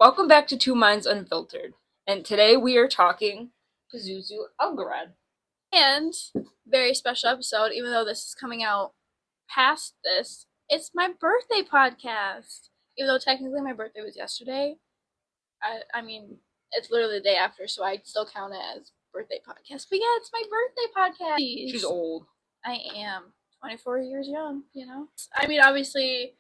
Welcome back to Two Minds Unfiltered, and today we are talking Pazuzu Algarad. And very special episode, even though this is coming out past this, it's my birthday podcast. Even though technically my birthday was yesterday, I mean it's literally the day after, so I still count it as birthday podcast. But yeah, it's my birthday podcast. She's old. I am 24 years young. I mean, obviously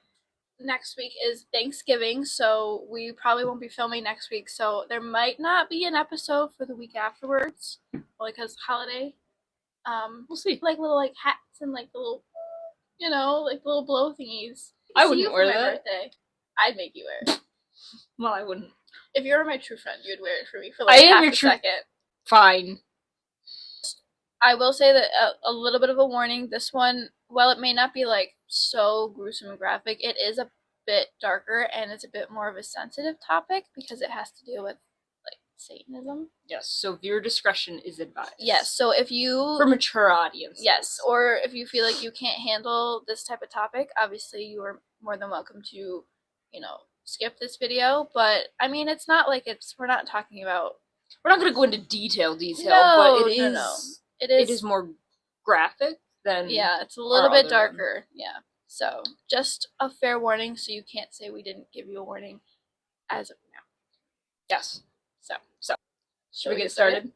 next week is Thanksgiving, so we probably won't be filming next week. So there might not be an episode for the week afterwards, because holiday. We'll see. Like little hats and like the little, like little blow thingies. I wouldn't wear that. For my birthday. I'd make you wear it. Well, I wouldn't. If you were my true friend, you'd wear it for me for I am half your a true... second. Fine. I will say that a little bit of a warning. This one, while it may not be like so gruesome and graphic, it is a bit darker and it's a bit more of a sensitive topic because it has to do with like Satanism. Yes, so viewer discretion is advised. Yes, so if you... For mature audiences. Yes, or if you feel like you can't handle this type of topic, obviously you are more than welcome to, skip this video. But, I mean, it's not like we're not talking about... We're not going to go into detail, no, but it is more graphic than... Yeah, it's a little bit darker, yeah. So, just a fair warning, so you can't say we didn't give you a warning as of now. Yes. So. Should we get started?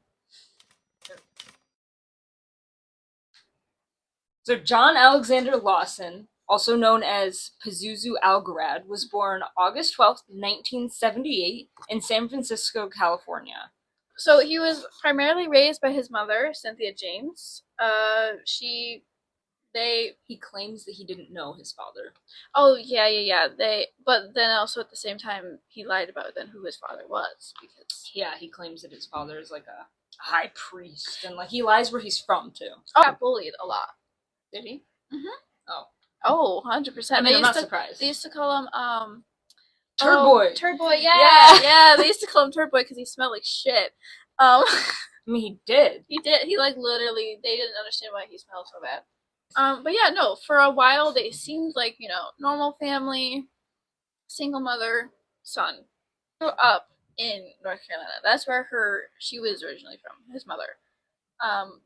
So John Alexander Lawson, also known as Pazuzu Algarad, was born August 12th, 1978 in San Francisco, California. So he was primarily raised by his mother, Cynthia James. He claims that he didn't know his father. Oh, yeah. But then also at the same time, he lied about then who his father was, because... Yeah, he claims that his father is like a high priest, and like he lies where he's from, too. Oh, got bullied a lot. Did he? Mm-hmm. Oh, 100%. I mean, I'm not surprised. They used to call him, Turd Boy. Turd Boy, yeah. They used to call him Turd Boy because he smelled like shit. I mean, he did. He did. He, literally, they didn't understand why he smelled so bad. But yeah, no, for a while they seemed like, normal family, single mother, son. Grew up in North Carolina. That's where she was originally from, his mother.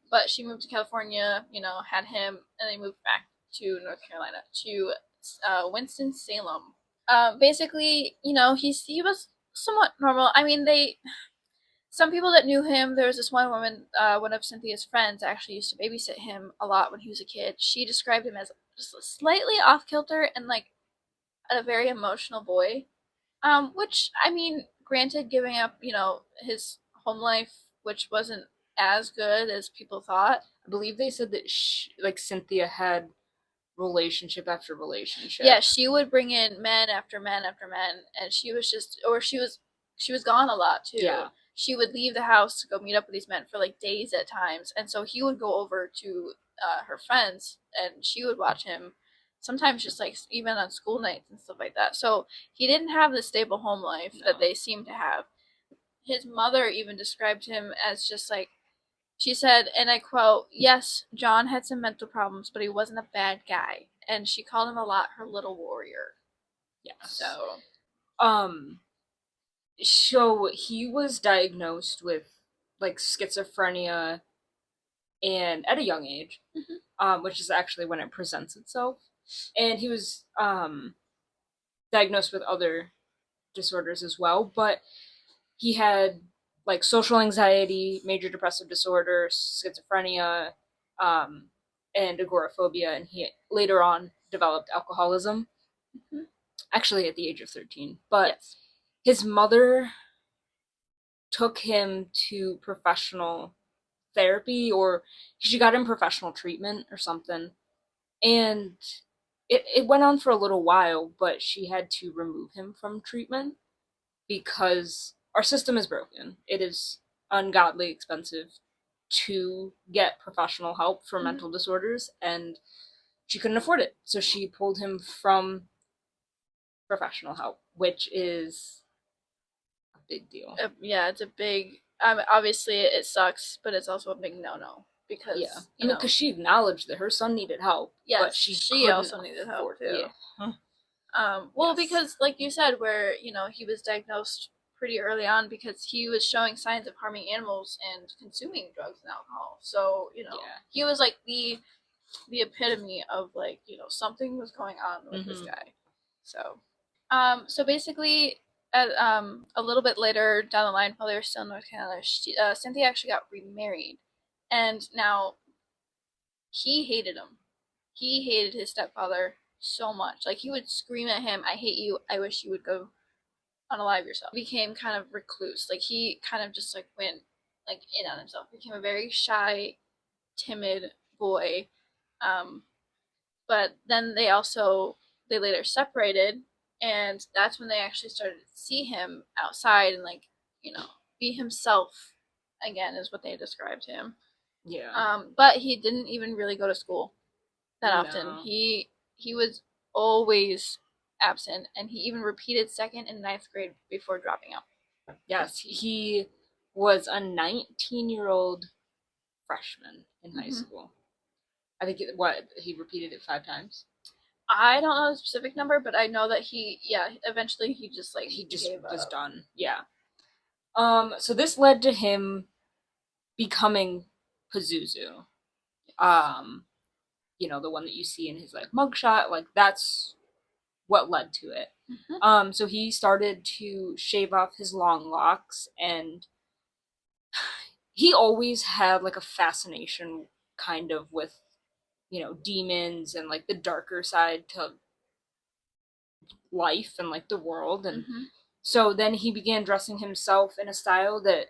But she moved to California, had him, and they moved back to North Carolina, to Winston-Salem. Basically, he was somewhat normal. I mean, some people that knew him, there was this one woman, one of Cynthia's friends, actually used to babysit him a lot when he was a kid. She described him as just slightly off-kilter and, a very emotional boy. Which, I mean, granted, giving up, his home life, which wasn't as good as people thought. I believe they said that Cynthia had relationship after relationship. Yeah, she would bring in men after men after men, and she was gone a lot, too. Yeah. She would leave the house to go meet up with these men for days at times, and so he would go over to her friends and she would watch him, sometimes just even on school nights and stuff like that. So he didn't have the stable home life that they seem to have. His mother even described him as just she said, and I quote, "Yes, John had some mental problems, but he wasn't a bad guy," and she called him a lot her little warrior. Yeah. So he was diagnosed with schizophrenia, and at a young age, which is actually when it presents itself. And he was diagnosed with other disorders as well, but he had social anxiety, major depressive disorder, schizophrenia, and agoraphobia, and he later on developed alcoholism, actually at the age of 13. But yes. His mother took him to professional therapy, or she got him professional treatment or something, and it went on for a little while, but she had to remove him from treatment because our system is broken. It is ungodly expensive to get professional help for mental disorders, and she couldn't afford it, so she pulled him from professional help, which is a big deal. Yeah, it's a big... obviously, it sucks, but it's also a big no-no. Because, because she acknowledged that her son needed help. Yes, but she also needed help, too. Yeah. Well, Yes. because like you said, where he was diagnosed pretty early on because he was showing signs of harming animals and consuming drugs and alcohol. So Yeah. he was like the epitome of like something was going on with this Mm-hmm. guy. So basically, at a little bit later down the line, while they were still in North Carolina, Cynthia actually got remarried, and now he hated him. He hated his stepfather so much. Like he would scream at him, "I hate you. I wish you would go unalive yourself." He became kind of recluse. Like he kind of just like went like in on himself. He became a very shy, timid boy. Um, but then they later separated, and that's when they actually started to see him outside and like you know be himself again, is what they described him. Yeah. But he didn't even really go to school that often. No. He was always absent, and he even repeated second and ninth grade before dropping out. Yes, he was a 19-year-old freshman in high Mm-hmm. school. I think what he repeated it 5 times. I don't know the specific number, but I know that eventually he just like He just gave was up. done. Yeah. So this led to him becoming Pazuzu. Um, the one that you see in his like mugshot, like that's what led to it. Mm-hmm. So he started to shave off his long locks, and he always had like a fascination kind of with demons and like the darker side to life and like the world. And Mm-hmm. so then he began dressing himself in a style that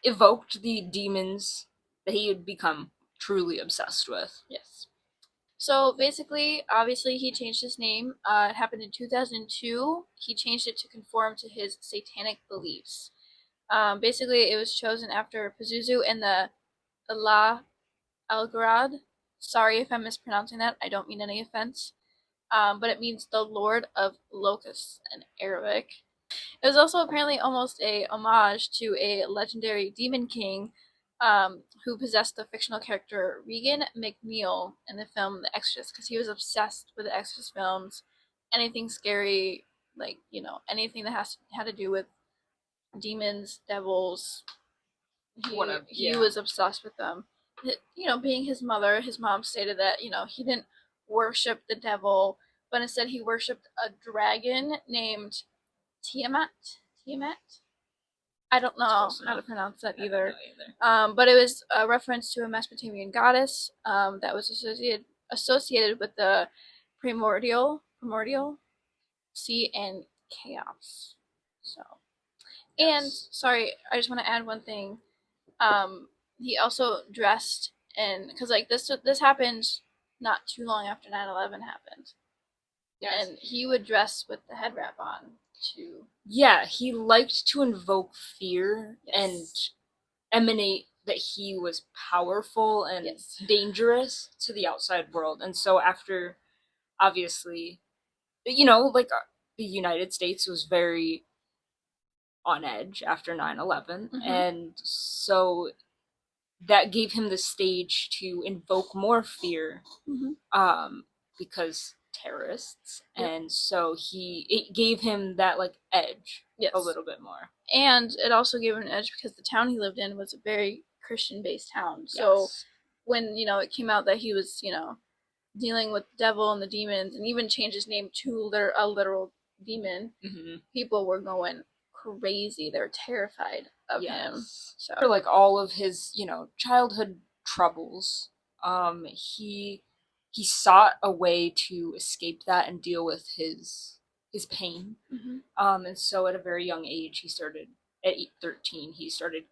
evoked the demons that he had become truly obsessed with. Yes. So basically, obviously, he changed his name. It happened in 2002. He changed it to conform to his satanic beliefs. Basically, it was chosen after Pazuzu and the La Algarad. Sorry if I'm mispronouncing that. I don't mean any offense. But it means the Lord of Locusts in Arabic. It was also apparently almost a homage to a legendary demon king who possessed the fictional character Regan McNeil in the film The Exorcist, because he was obsessed with the Exorcist films. Anything scary, like anything that had to do with demons, devils. He Whatever. he Yeah. was obsessed with them. Being his mother, his mom stated that he didn't worship the devil, but instead he worshipped a dragon named Tiamat. Tiamat. I don't know Close how to enough. pronounce that I don't know either. either. But it was a reference to a Mesopotamian goddess that was associated with the primordial sea and chaos. So, and Yes. sorry, I just want to add one thing. He also dressed in, because like this happened not too long after 9/11 happened, Yes. and he would dress with the head wrap on too. Yeah, he liked to invoke fear and Yes. emanate that he was powerful and Yes. dangerous to the outside world. And so after, obviously, like the United States was very on edge after 9/11, Mm-hmm. and so that gave him the stage to invoke more fear, Mm-hmm. um because terrorists. Yep. And so it gave him that like edge a Yes. little bit more. And it also gave him an edge because the town he lived in was a very Christian based town. So Yes. when, it came out that he was, dealing with the devil and the demons and even changed his name to a literal demon, Mm-hmm. people were going crazy. They were terrified of him. Yes. So, For like all of his, childhood troubles, he sought a way to escape that and deal with his pain. mm-hmm. And so at a very young age, at 13, he started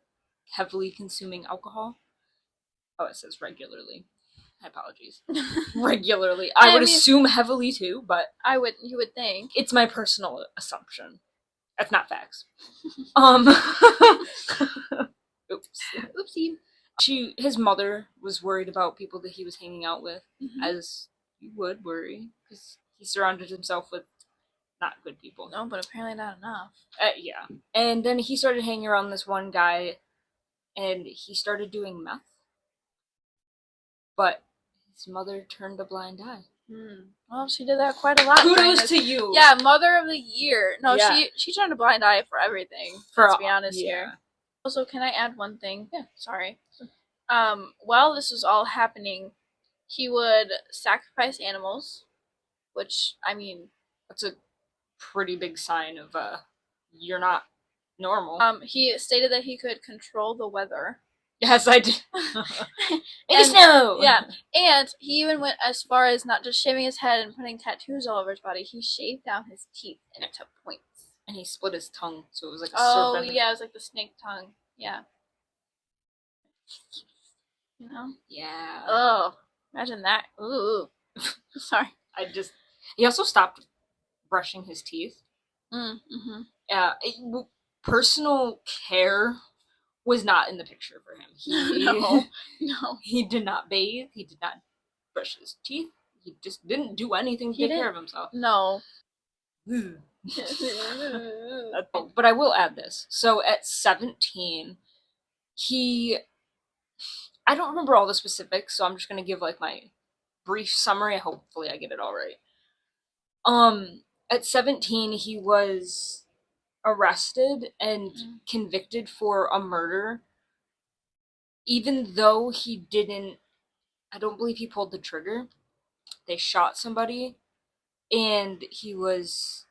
heavily consuming alcohol. Oh, it says regularly. My apologies. Regularly. I I would mean, assume heavily too, but you would think. it's my personal assumption. That's not facts. Um Oops. Oopsie. His mother was worried about people that he was hanging out with, Mm-hmm. as you would worry, because he surrounded himself with not good people. No, but apparently not enough. Yeah. And then he started hanging around this one guy, and he started doing meth, but his mother turned a blind eye. Well, she did that quite a lot. Kudos to you. Yeah, Mother of the Year. No, Yeah. she turned a blind eye for everything. Let's be honest here. Also, can I add one thing? Yeah. Sorry. While this was all happening, he would sacrifice animals, which, I mean, that's a pretty big sign of you're not normal. He stated that he could control the weather. Yes, I do. Maybe snow. Yeah, and he even went as far as not just shaving his head and putting tattoos all over his body. He shaved down his teeth into points. And he split his tongue, so it was like a serpent. Oh yeah, it was like the snake tongue. Yeah. You know? Yeah. Oh, imagine that. Ooh. Sorry. He also stopped brushing his teeth. Mm-hmm. Personal care was not in the picture for him. No. He did not bathe. He did not brush his teeth. He just didn't do anything to take care of himself. No. But I will add this. So at 17, I don't remember all the specifics, so I'm just going to give like my brief summary. Hopefully I get it all right. At 17, he was arrested and convicted for a murder, even though I don't believe he pulled the trigger. They shot somebody, and he was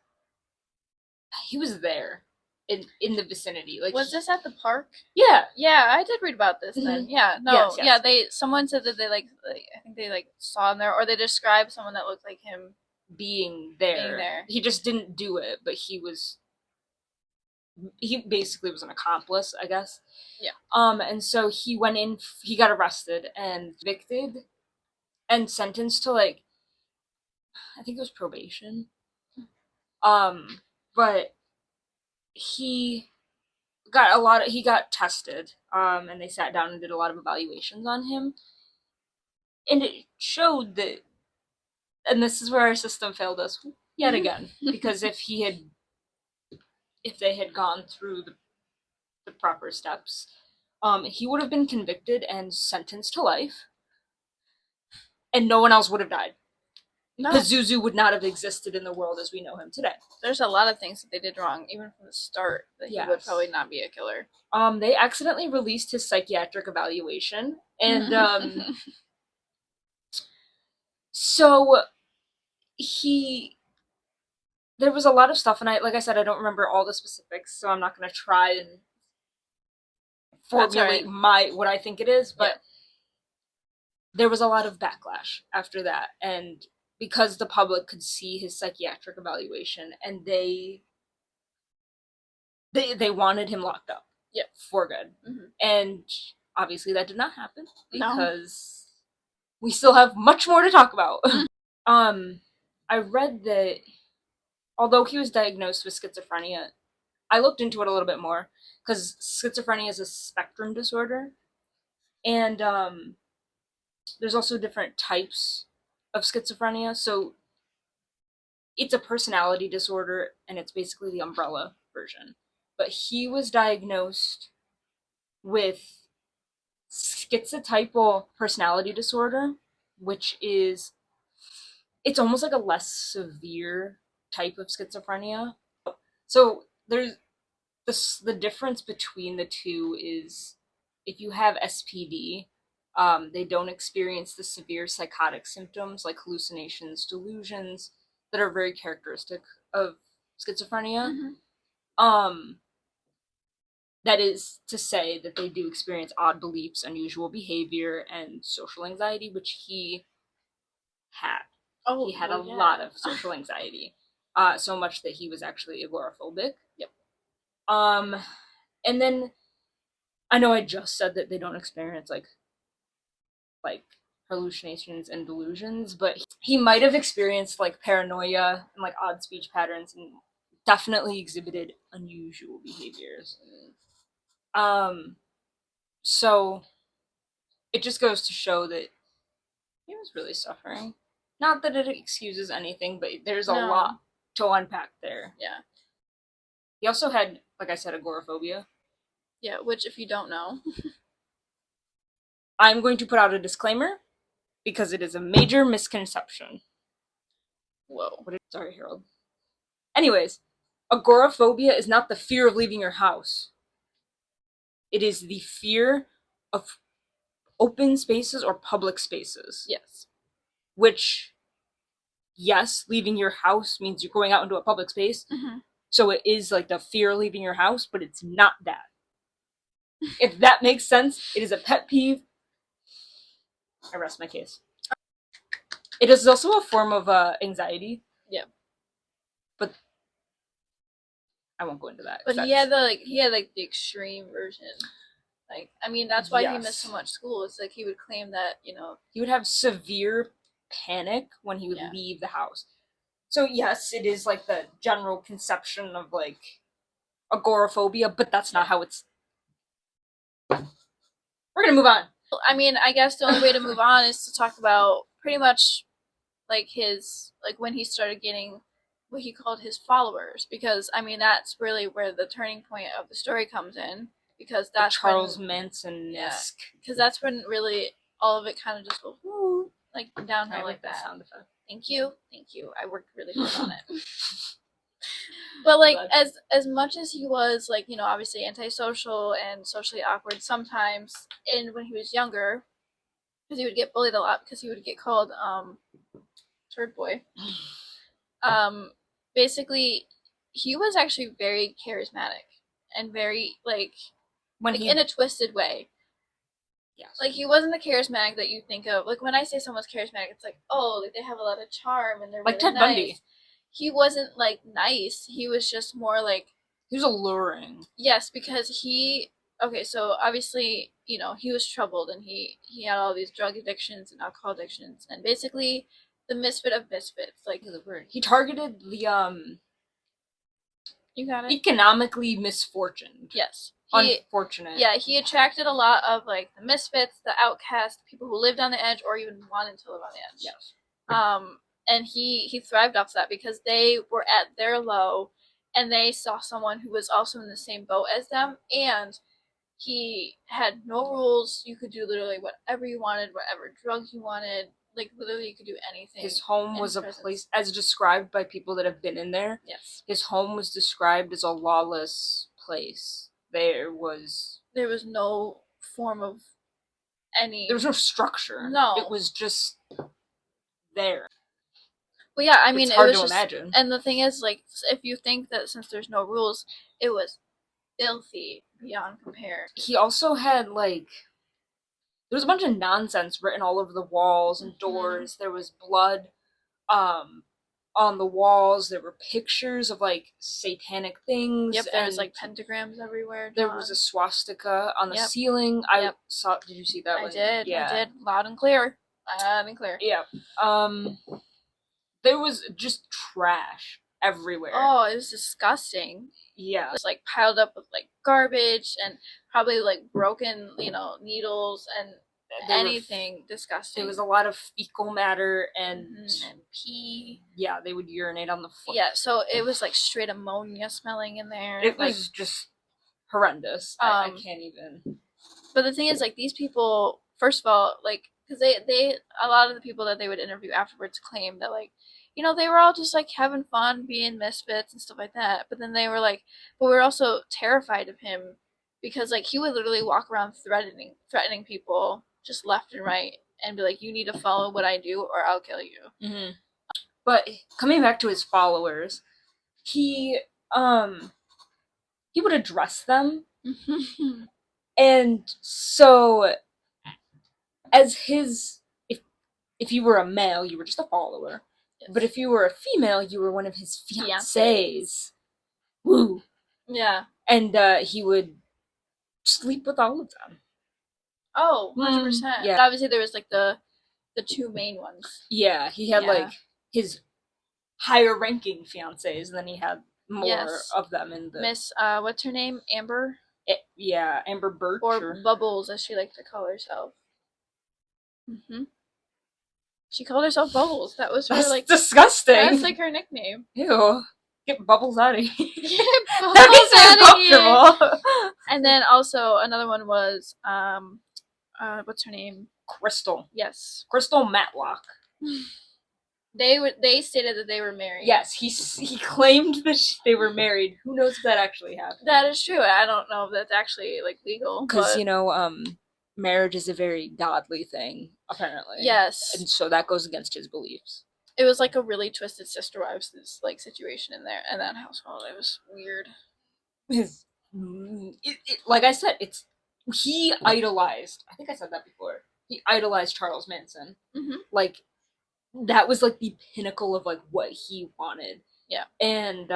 there in the vicinity. Like, was this at the park? Yeah. Yeah, I did read about this then. Yeah, no. Yes. Yeah, someone said that they I think they saw him there, or they described someone that looked like him being there. He just didn't do it, but he basically was an accomplice, I guess. Yeah. And so he went in, he got arrested and convicted and sentenced to I think it was probation. But he got tested, and they sat down and did a lot of evaluations on him. And it showed that, and this is where our system failed us yet again, because if they had gone through the proper steps, he would have been convicted and sentenced to life, and no one else would have died. No. Pazuzu would not have existed in the world as we know him today. There's a lot of things that they did wrong, even from the start, that he would probably not be a killer. They accidentally released his psychiatric evaluation, and so there was a lot of stuff, and like I said, I don't remember all the specifics, so I'm not going to try and formulate what I think it is, but there was a lot of backlash after that, and because the public could see his psychiatric evaluation, and they wanted him locked up, for good, and obviously that did not happen because we still have much more to talk about. I read that although he was diagnosed with schizophrenia, I looked into it a little bit more because schizophrenia is a spectrum disorder, and there's also different types of schizophrenia. So it's a personality disorder, and it's basically the umbrella version. But he was diagnosed with schizotypal personality disorder, which is, it's almost like a less severe type of schizophrenia. So there's the difference between the two is if you have SPD, they don't experience the severe psychotic symptoms like hallucinations, delusions that are very characteristic of schizophrenia. That is to say that they do experience odd beliefs, unusual behavior, and social anxiety, which he had. He had a lot of social anxiety, so much that he was actually agoraphobic. Yep. And then I know I just said that they don't experience like hallucinations and delusions, but he might have experienced like paranoia and like odd speech patterns, and definitely exhibited unusual behaviors. So it just goes to show that he was really suffering. Not that it excuses anything, but there's a lot to unpack there. Yeah. He also had, like I said, agoraphobia. Yeah, which if you don't know, I'm going to put out a disclaimer because it is a major misconception. Whoa. Sorry, Harold. Anyways, agoraphobia is not the fear of leaving your house. It is the fear of open spaces or public spaces. Yes. Which, yes, leaving your house means you're going out into a public space. Mm-hmm. So it is like the fear of leaving your house, but it's not that. If that makes sense, it is a pet peeve. I rest my case. It is also a form of anxiety. Yeah. But I won't go into that. But he had the extreme version. Like, I mean, that's why he missed so much school. It's like he would claim that, he would have severe panic when he would leave the house. So yes, it is like the general conception of like agoraphobia, but that's not how it's. We're gonna move on. I mean, I guess the only way to move on is to talk about pretty much like when he started getting what he called his followers, because I mean that's really where the turning point of the story comes in, because that's the Charles Manson-esque. Because that's when really all of it kind of just goes woo, like downhill like that. Sound effect. Thank you. I worked really hard on it. But like as much as he was like, obviously antisocial and socially awkward sometimes, and when he was younger, because he would get bullied a lot because he would get called turd boy. Basically, he was actually very charismatic and very in a twisted way. Yes. Like, he wasn't the charismatic that you think of. Like, when I say someone's charismatic, it's like, oh, like they have a lot of charm and they're like really Ted Bundy. He wasn't like nice. He was just more like, he was alluring. Yes, because so obviously, he was troubled and he had all these drug addictions and alcohol addictions, and basically the misfit of misfits. Like, he targeted the you got it? Economically misfortuned. Yes. Unfortunate. Yeah, he attracted a lot of like the misfits, the outcasts, people who lived on the edge or even wanted to live on the edge. Yes. And he thrived off that because they were at their low and they saw someone who was also in the same boat as them, and he had no rules. You could do literally whatever you wanted, whatever drugs you wanted. Like, literally, you could do anything. His home was a place, as described by people that have been in there. Yes. His home was described as a lawless place. There was no form of any. There was no structure. No. It was just there. Well, yeah, I mean, it's hard it was to imagine. And the thing is, like, if you think that since there's no rules, it was filthy beyond compare. He also had, like, there was a bunch of nonsense written all over the walls and doors. Mm-hmm. There was blood on the walls. There were pictures of, like, satanic things. Yep, there was, like, pentagrams everywhere. There was a swastika on the ceiling. I saw. Did you see that one? I did. Yeah. I did. Loud and clear. Yeah. There was just trash everywhere. Oh, it was disgusting. Yeah. It was like piled up with like garbage and probably like broken, needles and anything disgusting. There was a lot of fecal matter and pee. Yeah, they would urinate on the floor. Yeah, so it was like straight ammonia smelling in there. It was just horrendous. I can't even. But the thing is, like, these people, first of all, like, because they a lot of the people that they would interview afterwards claim that, like, they were all just like having fun being misfits and stuff like that. But then they were like, but we were also terrified of him because, like, he would literally walk around threatening people just left and right and be like, you need to follow what I do or I'll kill you. Mm-hmm. But coming back to his followers, he would address them. And so as if you were a male, you were just a follower. Yes. But if you were a female, you were one of his fiancées. Woo. Yeah. And he would sleep with all of them. Oh, 100%. Yeah. But obviously there was like the two main ones. Yeah, he had like his higher ranking fiancées, and then he had more of them in the Miss what's her name? Amber? Amber Birch or Bubbles, as she liked to call herself. She called herself Bubbles. That's like disgusting. That's like her nickname. Ew. Get Bubbles out of here. That makes it uncomfortable. And then also another one was what's her name? Crystal. Yes. Crystal Matlock. They stated that they were married. Yes, he claimed that they were married. Who knows if that actually happened? That is true. I don't know if that's actually like legal, Because but marriage is a very godly thing, apparently. yes, And so that goes against his beliefs. it was like a really twisted sister wives like situation in there in that household. It was weird. His, like I said, he idolized. I think I said that before. He idolized Charles Manson. Mm-hmm. Like that was like the pinnacle of like what he wanted. Yeah. And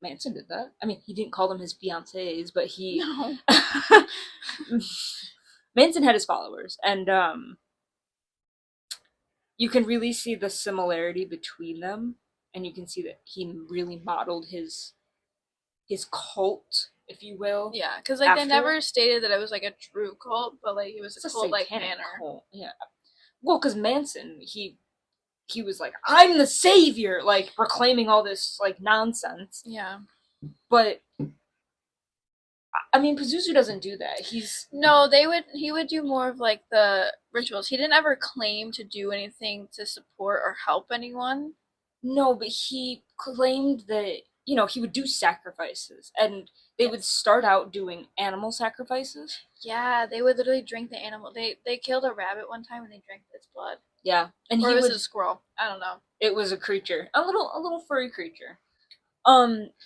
Manson did that. I mean, he didn't call them his fiancées, but he No. Manson had his followers, and you can really see the similarity between them, and you can see that he really modeled his cult, if you will. Yeah, because like they never stated that it was like a true cult, but like it was a cult like manner. Cult. Yeah. Well, because Manson, he was like, I'm the savior, like proclaiming all this like nonsense. Yeah. But I mean, Pazuzu doesn't do that. No, he would do more of like the rituals. He didn't ever claim to do anything to support or help anyone. No, but he claimed that, he would do sacrifices, and they would start out doing animal sacrifices. Yeah, they would literally drink the animal. They killed a rabbit one time and they drank its blood. Yeah, and or was it a squirrel? I don't know. It was a creature, a little furry creature.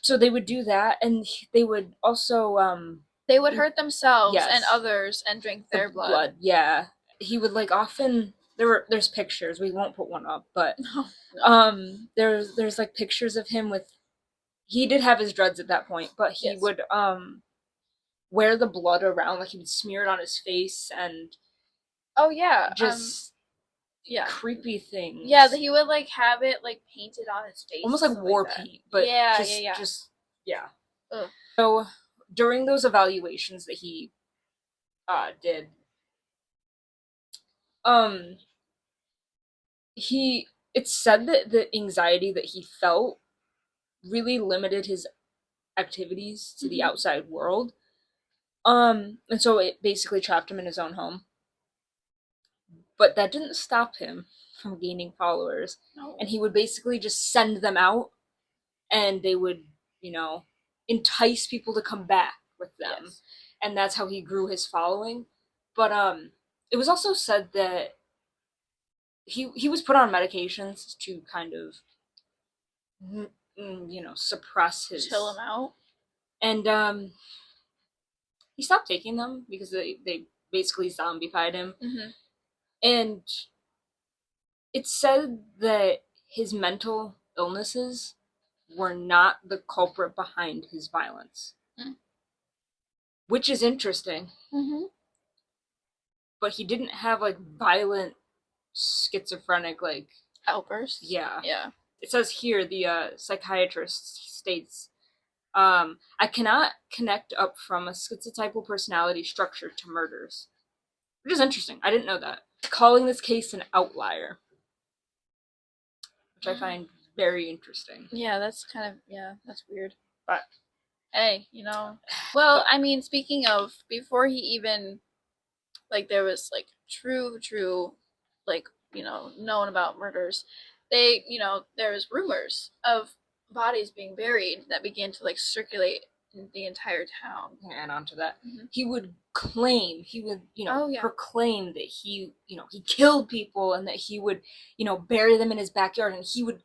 So they would do that, and they would also they would hurt themselves and others and drink their blood. Yeah, he would like often. There's pictures. We won't put one up, but there's like pictures of him with. He did have his dreads at that point, but he would wear the blood around, like he would smear it on his face, and oh yeah, just creepy things. Yeah, he would like have it like painted on his face, almost like war paint. But just Ugh. So during those evaluations that he did, it's said that the anxiety that he felt really limited his activities to the outside world. And so it basically trapped him in his own home. But that didn't stop him from gaining followers. No. And he would basically just send them out, and they would, entice people to come back with them. Yes. And that's how he grew his following. But it was also said that he was put on medications to kind of suppress his, chill him out. And he stopped taking them because they basically zombified him. Mm-hmm. And it's said that his mental illnesses were not the culprit behind his violence. Mm. Which is interesting. Mm-hmm. But he didn't have like violent schizophrenic like outbursts. Yeah. Yeah. It says here the psychiatrist states, I cannot connect up from a schizotypal personality structure to murders. Which is interesting. I didn't know that. Calling this case an outlier. Which I find very interesting. Yeah, that's that's weird. But hey, well, I mean, speaking of, before he even, like, there was like true like, known about murders, there was rumors of bodies being buried that began to like circulate in the entire town. And onto that, mm-hmm. he would proclaim that he killed people, and that he would bury them in his backyard, and he would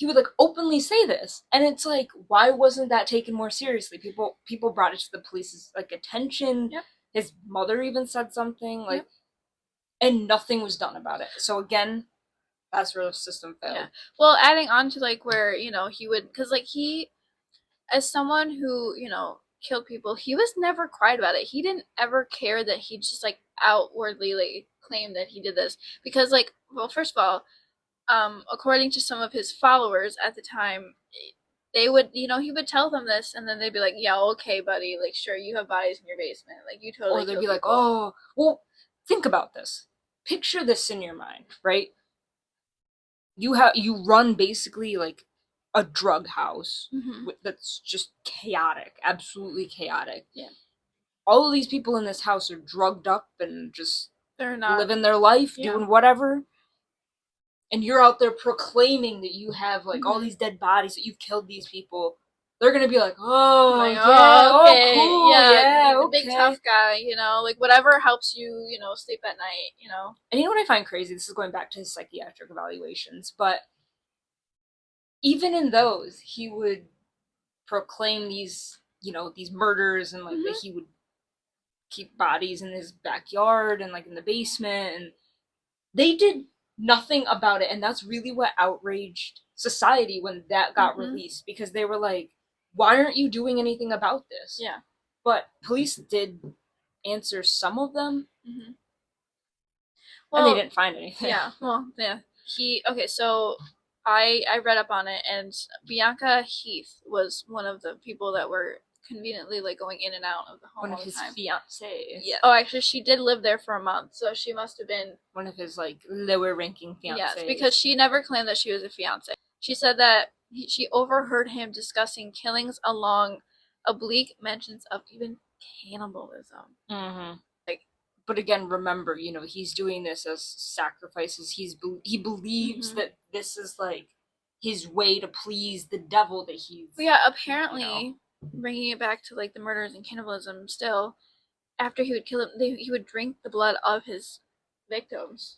like openly say this. And it's like, why wasn't that taken more seriously? People brought it to the police's like attention. Yep. His mother even said something like, yep. And nothing was done about it. So again, that's where the system failed. Yeah. Well, adding on to like where he would, because like he, as someone who killed people, he was never quiet about it. He didn't ever care that he just like outwardly like claimed that he did this, because like, well, first of all, according to some of his followers at the time, they would, he would tell them this, and then they'd be like, yeah, okay, buddy, like, sure, you have bodies in your basement, like, you totally. Or they'd be like, oh, well, think about this. Picture this in your mind, right? You run basically like a drug house that's just chaotic, absolutely chaotic. Yeah. All of these people in this house are drugged up and just they're not living their life, doing whatever. and you're out there proclaiming that you have like all these dead bodies, that you've killed these people, they're gonna be like, oh, like, yeah, oh, okay, cool, yeah, the okay. big tough guy, you know, like whatever helps you, you know, sleep at night, you know. And you know what I find crazy? This is going back to his psychiatric evaluations, but even in those, he would proclaim these, you know, these murders, and like that he would keep bodies in his backyard and like in the basement, and they did nothing about it. And that's really what outraged society when that got released, because they were like, why aren't you doing anything about this? Yeah. But police did answer some of them. Well, and they didn't find anything. Yeah, well, yeah. So I read up on it, and Bianca Heath was one of the people that were conveniently like going in and out of the home One all of the his time. fiancés. Yeah. Oh, actually, she did live there for a month, so she must have been one of his like lower ranking fiancés. Yes, because she never claimed that she was a fiancé. She said that she overheard him discussing killings along oblique mentions of even cannibalism. Like, but again, remember, you know, he's doing this as sacrifices. He believes that this is like his way to please the devil that he's. But yeah, apparently, bringing it back to like the murders and cannibalism, still, after he would kill them, he would drink the blood of his victims.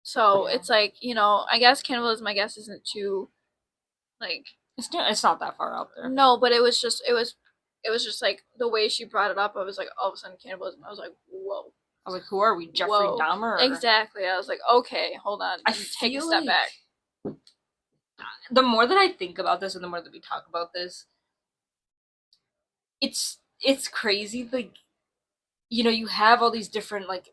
So it's like, you know, I guess cannibalism, I guess, isn't too like it's not that far out there. No, but it was just like the way she brought it up. I was like, all of a sudden cannibalism. I was like, whoa. I was like, who are we, Jeffrey Dahmer? Or? Exactly. I was like, okay, hold on. Take a step back. The more that I think about this, and the more that we talk about this, it's crazy. Like, you know, you have all these different like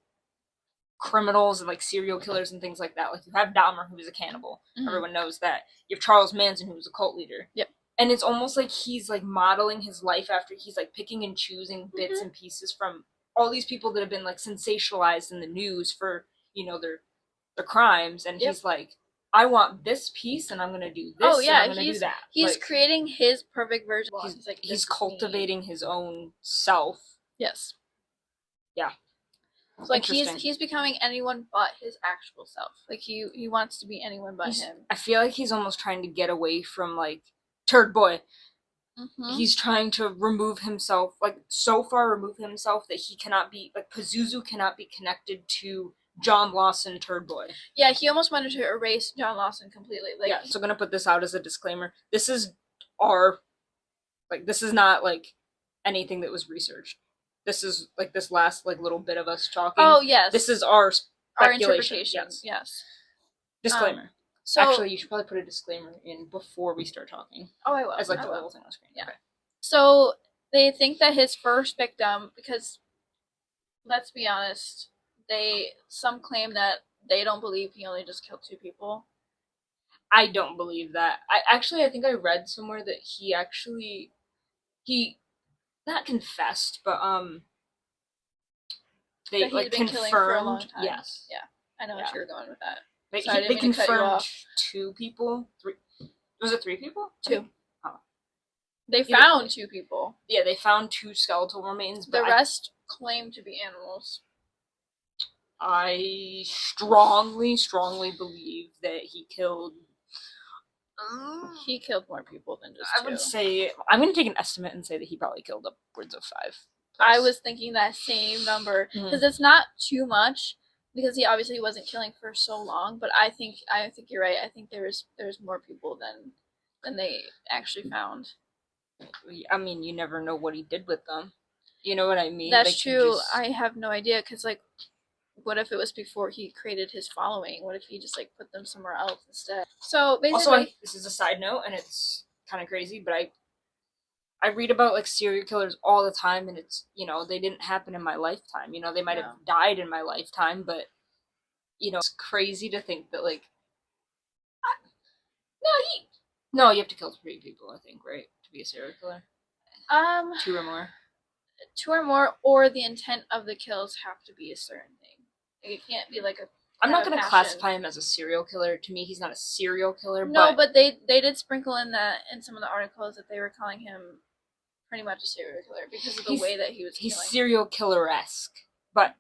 criminals and like serial killers and things like that. Like, you have Dahmer, who was a cannibal. Everyone knows that. You have Charles Manson, who was a cult leader. Yep. And it's almost like he's like modeling his life after, he's like picking and choosing bits and pieces from all these people that have been like sensationalized in the news for, you know, their crimes, and he's like, I want this piece, and I'm gonna do this. Oh yeah, and I'm gonna do that. He's like, creating his perfect version. He's cultivating his own self. Yes. Yeah. So like he's becoming anyone but his actual self. Like he wants to be anyone but him. I feel like he's almost trying to get away from like Turd Boy. He's trying to remove himself, like so far remove himself that he cannot be like Pazuzu cannot be connected to John Lawson, Turd Boy. Yeah, he almost wanted to erase John Lawson completely. Like, yeah, so I'm gonna put this out as a disclaimer. This is our, like, this is not like anything that was researched. This is like this last like little bit of us talking. Oh yes, this is our interpretation. Yes. Disclaimer. So actually, you should probably put a disclaimer in before we start talking. Oh, I will. As like the little thing on the screen. Yeah. Okay. So they think that his first victim, because let's be honest, some claim that they don't believe he only just killed 2 people. I don't believe that. I think I read somewhere that he not confessed, but they like confirmed. Yes. Yeah, I know what you were going with that. They confirmed 2 people. 3 was it 3 people? 2. Oh. They found 2 people. Yeah, they found 2 skeletal remains. But the rest claim to be animals. I strongly believe that he killed. He killed more people than just 2. I would say, I'm going to take an estimate and say that he probably killed upwards of 5. Plus. I was thinking that same number because it's not too much, because he obviously wasn't killing for so long. But I think you're right. I think there's more people than they actually found. I mean, you never know what he did with them. You know what I mean? That's true. I have no idea, because like, what if it was before he created his following? What if he just like put them somewhere else instead? So basically, also, this is a side note, and it's kind of crazy, but I read about like serial killers all the time, and it's, you know, they didn't happen in my lifetime. You know, they might have died in my lifetime, but you know, it's crazy to think that like, no, you have to kill 3 people, I think, right, to be a serial killer. 2 or more. 2 or more, or the intent of the kills have to be a certain thing. Like, it can't be like a. I'm not going to classify him as a serial killer. To me, he's not a serial killer. No, but they did sprinkle in some of the articles that they were calling him pretty much a serial killer because of the way that he was killing. He's serial killer-esque, but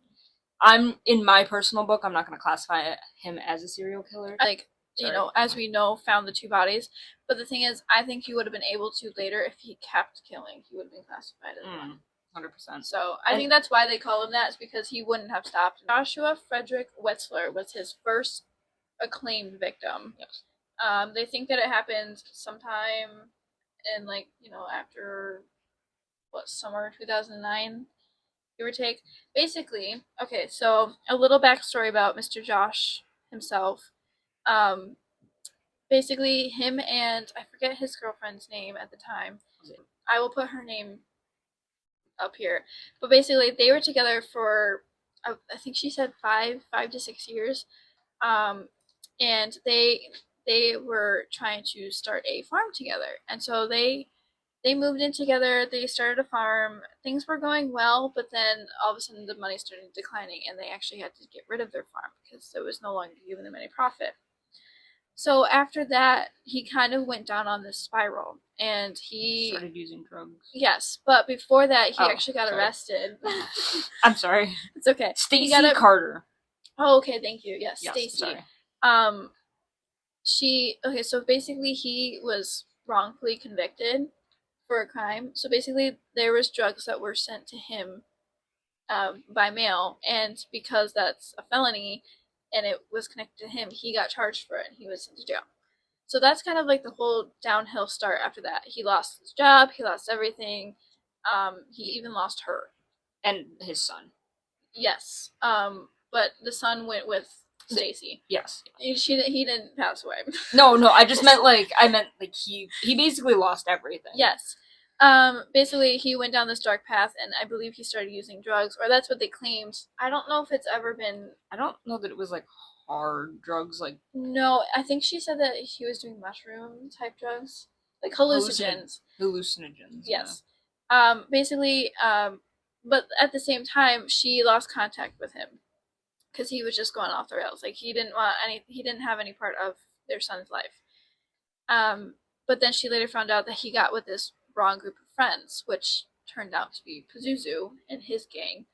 I'm in my personal book. I'm not going to classify him as a serial killer. Like, you know, as we know, found the 2 bodies. But the thing is, I think he would have been able to later if he kept killing. He would have been classified as one. 100%. So I think that's why they call him that, is because he wouldn't have stopped. Joshua Frederick Wetzler was his first acclaimed victim. Yes. They think that it happened sometime in, like, you know, after what, summer 2009, give or take. Basically, okay, so a little backstory about Mr. Josh himself. Um, basically, him and I forget his girlfriend's name at the time. I will put her name up here. But basically, they were together for I think she said 5 to 6 years, and they were trying to start a farm together, and so they moved in together. They started a farm. Things were going well, but then all of a sudden the money started declining, and they actually had to get rid of their farm because it was no longer giving them any profit. So after that, he kind of went down on this spiral, and he started using drugs. Yes, but before that, he actually got arrested. I'm sorry. It's okay. Stacey Carter. Oh, okay. Thank you. Yes, Stacey. Sorry. Okay. So basically, he was wrongfully convicted for a crime. So basically, there was drugs that were sent to him by mail, and because that's a felony, and it was connected to him, he got charged for it, and he was sent to jail. So that's kind of like the whole downhill start after that. He lost his job, he lost everything. He even lost her. And his son. Yes. But the son went with Stacey. Yes. He didn't pass away. No, I just meant he basically lost everything. Yes. Basically he went down this dark path, and I believe he started using drugs, or that's what they claimed. I don't know if it's ever been. I don't know that it was like hard drugs, like. No, I think she said that he was doing mushroom type drugs, like hallucinogens. Hallucinogens. Yes. Basically, but at the same time, she lost contact with him because he was just going off the rails. Like, he didn't want any. He didn't have any part of their son's life. But then she later found out that he got with this wrong group of friends, which turned out to be Pazuzu and his gang.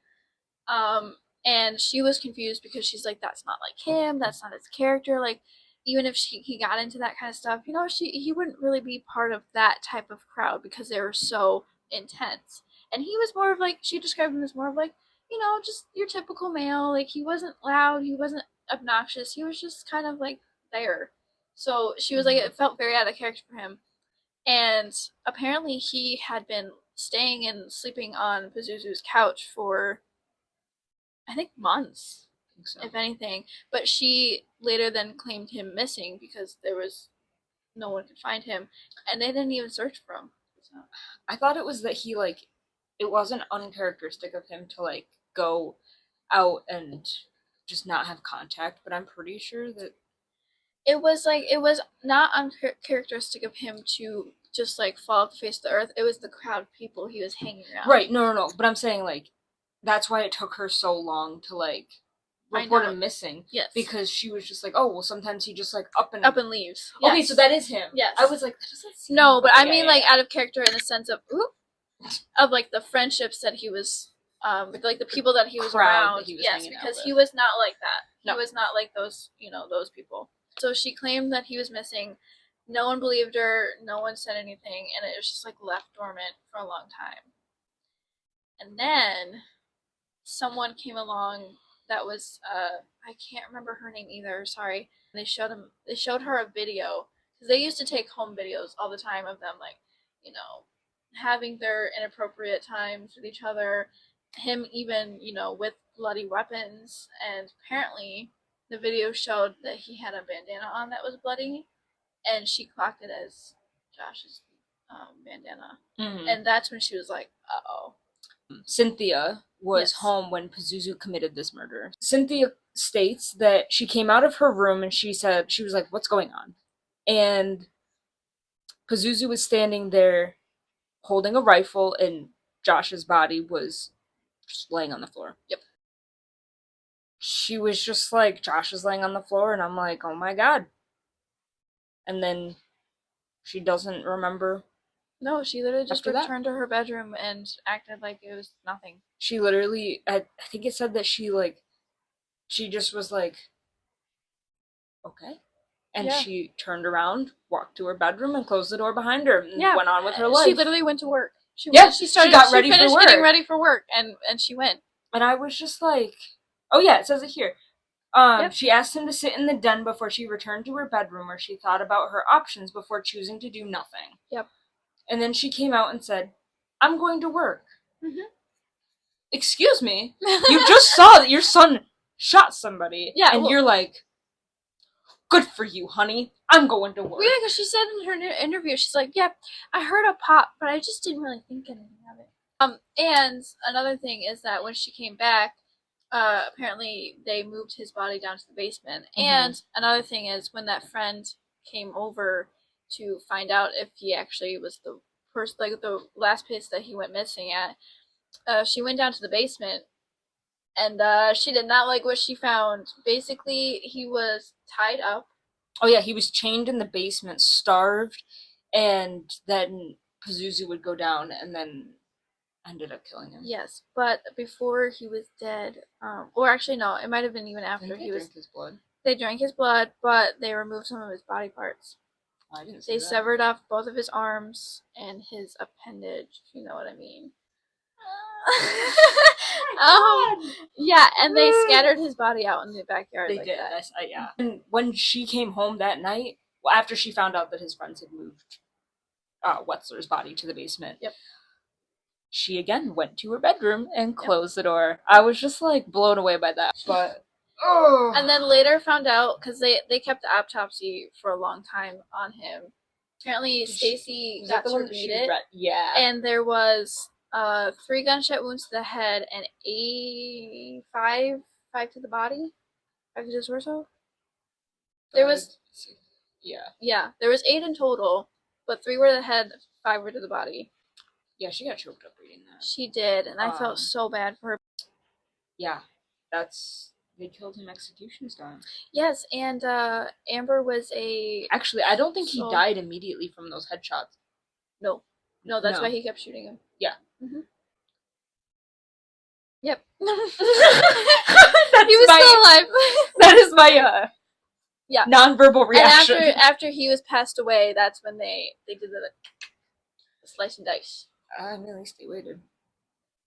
And she was confused because she's like, that's not like him, that's not his character. Like, even if he got into that kind of stuff, you know, he wouldn't really be part of that type of crowd because they were so intense. And he was more of like, she described him as more of like, you know, just your typical male. Like, he wasn't loud, he wasn't obnoxious, he was just kind of like there. So she was like, it felt very out of character for him. And apparently he had been staying and sleeping on Pazuzu's couch for, I think, months, if anything. But she later then claimed him missing because there was no one could find him, and they didn't even search for him. So. I thought it was that he it wasn't uncharacteristic of him to go out and just not have contact, but I'm pretty sure that it was not uncharacteristic of him to just fall off the face of the earth. It was the crowd of people he was hanging around. Right, no. But I'm saying that's why it took her so long to report him missing. Yes. Because she was just like, oh well, sometimes he just up and leaves. Yes. Okay, so that is him. Yes. I was like, that doesn't seem. No, but I mean out of character in the sense of the friendships that he was the people that he was around. Yes, because he was not like that. No. He was not like those those people. So she claimed that he was missing. No one believed her. No one said anything, and it was just left dormant for a long time. And then someone came along that was I can't remember her name either. Sorry. They showed her a video because they used to take home videos all the time of them having their inappropriate times with each other. Him even with bloody weapons, and apparently the video showed that he had a bandana on that was bloody, and she clocked it as Josh's bandana. Mm-hmm. And that's when she was like, uh-oh. Cynthia was home when Pazuzu committed this murder. Cynthia states that she came out of her room and she was like, what's going on? And Pazuzu was standing there holding a rifle, and Josh's body was just laying on the floor. Yep. She was just like, Josh is laying on the floor, and I'm like, oh my god. And then she doesn't remember. No, she literally just returned to her bedroom and acted like it was nothing. She literally, I think it said that she she just was like, okay. And Yeah. she turned around, walked to her bedroom, and closed the door behind her, and Yeah. went on with her life. She literally went to work. She finished getting ready for work, and she went. And I was just like, oh yeah, it says it here. Yep. She asked him to sit in the den before she returned to her bedroom, where she thought about her options before choosing to do nothing. Yep. And then she came out and said, I'm going to work. Mm-hmm. Excuse me? You just saw that your son shot somebody. Yeah, and you're like, good for you, honey. I'm going to work. Yeah, because she said in her interview, she's like, yeah, I heard a pop, but I just didn't really think anything of it. And another thing is that when she came back, apparently they moved his body down to the basement. Mm-hmm. And another thing is when that friend came over to find out if he actually was the person, like the last place that he went missing at, she went down to the basement, and she did not like what she found. Basically, he was tied up. Oh yeah, he was chained in the basement, starved, and then Pazuzu would go down and then ended up killing him. Yes, but before he was dead, or actually no, it might have been even after he was. His blood. They drank his blood, but they removed some of his body parts. I didn't see They that. severed off both of his arms and his appendage, if you know what I mean. Yeah, and they scattered his body out in the backyard. They like did. That. Yeah. And when she came home that night, well, after she found out that his friends had moved Wetzler's body to the basement, yep, she again went to her bedroom and closed the door. I was just like blown away by that. But and then later found out, because they kept the autopsy for a long time on him. Apparently, Stacy got to read it. Yeah. And there was 3 gunshot wounds to the head and 5 to the body, 5 to the torso. There was there was 8 in total, but 3 were to the head, 5 were to the body. Yeah, she got choked up reading that. She did, and I felt so bad for her. Yeah, they killed him execution style. Yes, and Amber was Actually, I don't think he died immediately from those headshots. No, that's why he kept shooting him. Yeah. Mm-hmm. Yep. He was still alive. That is my nonverbal reaction. And after he was passed away, that's when they did the slice and dice. I mean, at least they waited.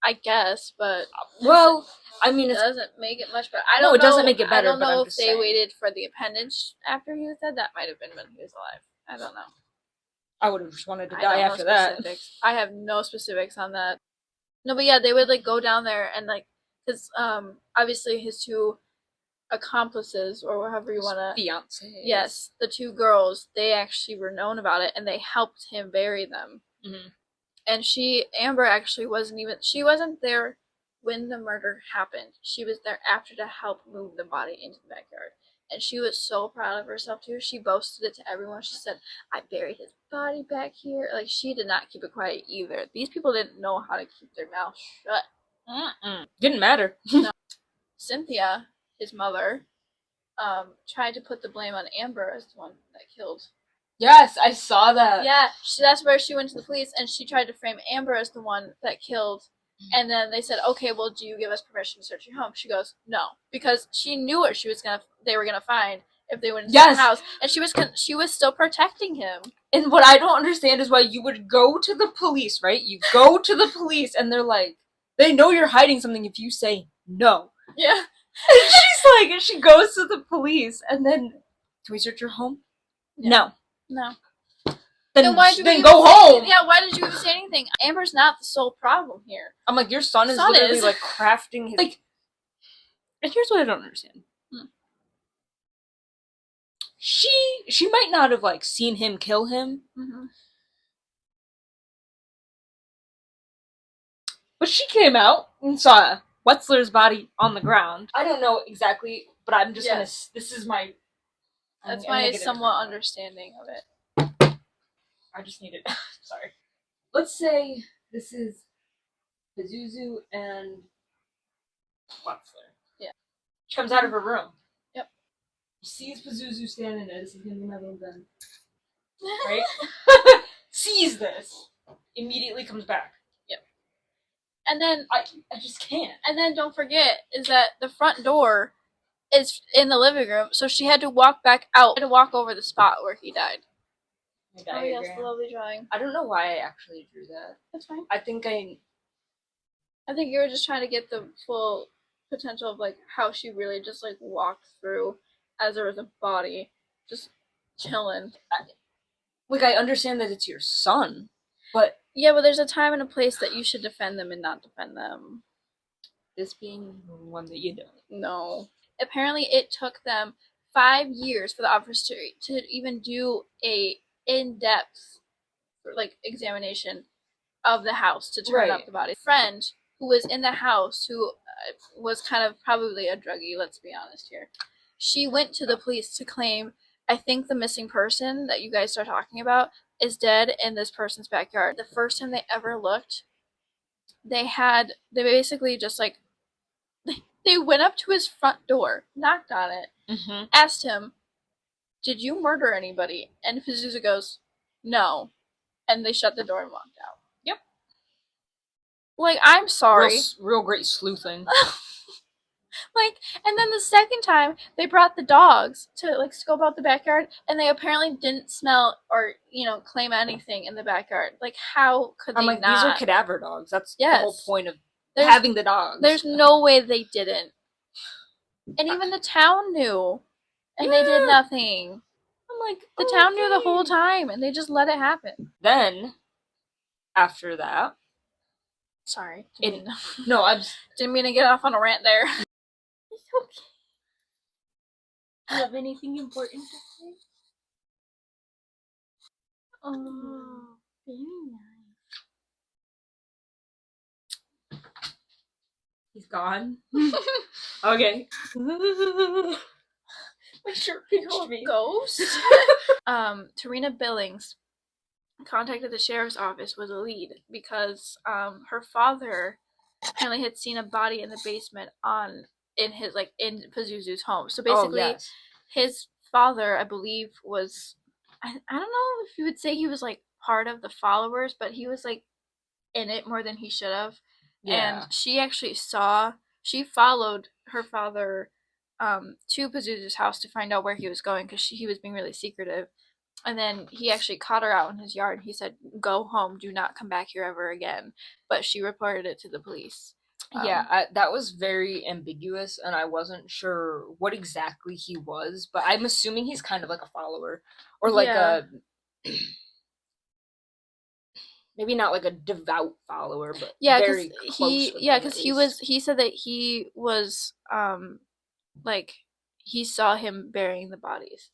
I guess, but well, I mean, it doesn't make it much better. I don't know. It doesn't make it better. I don't know if they waited for the appendage after he was dead. That might have been when he was alive. I don't know. I would have just wanted to die after that. I have no specifics on that. No, but yeah, they would like go down there and like, because obviously his 2 accomplices, or however you want to, fiancés. Yes, the 2 girls. They actually were known about it, and they helped him bury them. Mm-hmm. And Amber actually she wasn't there when the murder happened. She was there after to help move the body into the backyard. And she was so proud of herself too. She boasted it to everyone. She said, I buried his body back here. Like, she did not keep it quiet either. These people didn't know how to keep their mouth shut. Didn't matter. No. Cynthia, his mother, tried to put the blame on Amber as the one that killed. Yes, I saw that. Yeah, that's where she went to the police, and she tried to frame Amber as the one that killed. And then they said, okay, well, do you give us permission to search your home? She goes, no, because she knew what they were gonna find if they went into the house, and she was still protecting him. And what I don't understand is why you would go to the police, right? You go to the police, and they're like, they know you're hiding something if you say no. Yeah. And she's like, and she goes to the police, and then, can we search your home? Yeah. No. Then go home. Yeah, why did you even say anything? Amber's not the sole problem here. I'm like, your son is literally like crafting his, like, and here's what I don't understand. She might not have like seen him kill him. Mm-hmm. But she came out and saw Wetzler's body on the ground. I don't know exactly, but I'm just gonna, this is my, that's my somewhat understanding of it. I just need it. Sorry. Let's say this is Pazuzu and Wetzler. Yeah. She comes out of her room. Yep. Sees Pazuzu standing there. This is gonna be my little gun. Right? Sees this. Immediately comes back. Yep. And then I just can't. And then don't forget is that the front door is in the living room, so she had to walk back out to walk over the spot where he died. Oh yes, the lovely drawing. I don't know why I actually drew that. That's fine. I think you were just trying to get the full potential of like how she really just like walked through as there was a body just chilling. I understand that it's your son, but yeah, but there's a time and a place that you should defend them and not defend them. This being one that you don't. No. Apparently, it took them 5 years for the officers to even do a in-depth like examination of the house to turn up the body. Friend who was in the house who was kind of probably a druggie, let's be honest here. She went to the police to claim, I think the missing person that you guys are talking about is dead in this person's backyard. The first time they ever looked, they basically just like they went up to his front door, knocked on it, asked him, "Did you murder anybody?" And Pazuzu goes, "No," and they shut the door and walked out. Yep. Like, I'm sorry. Real great sleuthing. Like, and then the second time they brought the dogs to like scope out the backyard, and they apparently didn't smell or claim anything in the backyard. Like, how could they I'm like, not? These are cadaver dogs. That's the whole point of having the dogs. There's no way they didn't. And even the town knew, and they did nothing. I'm like, the town knew the whole time, and they just let it happen. Then, after that, sorry, no, I didn't mean to get off on a rant there. It's okay. Do you have anything important to say? Oh, very nice. He's gone. Okay. My shirt pinched me. Ghost. Tarina Billings contacted the sheriff's office with a lead because her father apparently had seen a body in the basement in Pazuzu's home. So basically, his father, I believe, was I don't know if you would say he was like part of the followers, but he was like in it more than he should have. Yeah. And she followed her father to Pazuzu's house to find out where he was going because he was being really secretive. And then he actually caught her out in his yard. He said, "Go home. Do not come back here ever again." But she reported it to the police. That was very ambiguous, and I wasn't sure what exactly he was, but I'm assuming he's kind of like a follower, or like a maybe not like a devout follower, but very close. Because he said that he was like he saw him burying the bodies.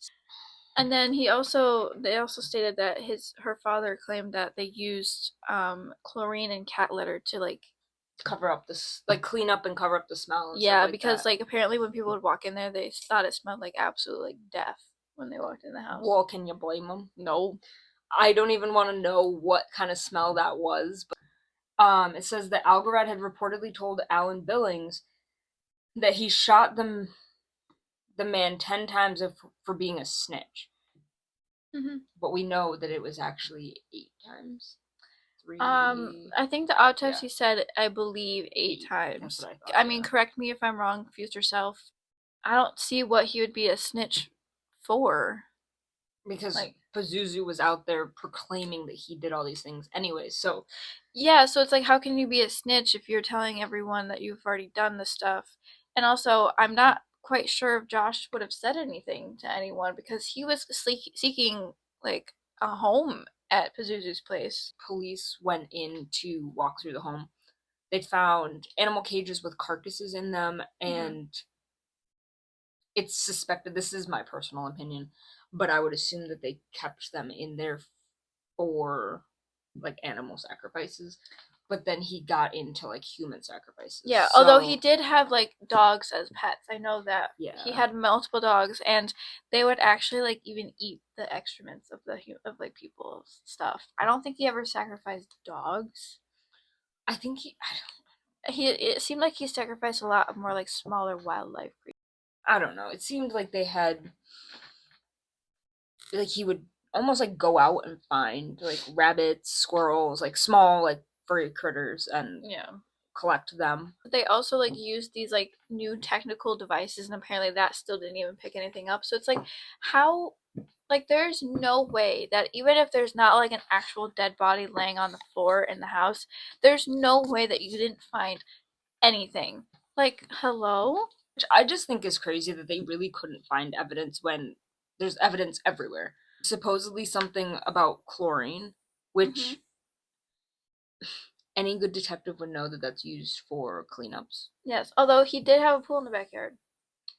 And then they also stated that her father claimed that they used chlorine and cat litter to like cover up this, like clean up and cover up the smell. Yeah, because like apparently when people would walk in there, they thought it smelled like absolute like death when they walked in the house. Well, can you blame them? No. I don't even want to know what kind of smell that was, but it says that Algarad had reportedly told Alan Billings that he shot the man 10 times for being a snitch. Mm-hmm. But we know that it was actually 8 times. 3. I think the autopsy said, I believe, 8 times. I mean, correct me if I'm wrong, future self. I don't see what he would be a snitch for. Because like, Pazuzu was out there proclaiming that he did all these things anyway, so... Yeah, so it's like, how can you be a snitch if you're telling everyone that you've already done this stuff? And also, I'm not quite sure if Josh would have said anything to anyone because he was seeking, like, a home at Pazuzu's place. Police went in to walk through the home. They found animal cages with carcasses in them, and it's suspected, this is my personal opinion, but I would assume that they kept them in there for, like, animal sacrifices. But then he got into, like, human sacrifices. Yeah, so... although he did have, like, dogs as pets. I know that. Yeah. He had multiple dogs, and they would actually, like, even eat the excrements of like, people's stuff. I don't think he ever sacrificed dogs. I think it seemed like he sacrificed a lot of more, like, smaller wildlife creatures. I don't know. It seemed like they had... Like, he would almost, like, go out and find, like, rabbits, squirrels, like, small, like, furry critters, and... Yeah. collect them. They also like used these like new technical devices, and apparently that still didn't even pick anything up. So it's like, how, like, there's no way that even if there's not like an actual dead body laying on the floor in the house, there's no way that you didn't find anything. Like, hello? Which I just think is crazy that they really couldn't find evidence when there's evidence everywhere. Supposedly something about chlorine, which any good detective would know that that's used for cleanups. Yes, although he did have a pool in the backyard.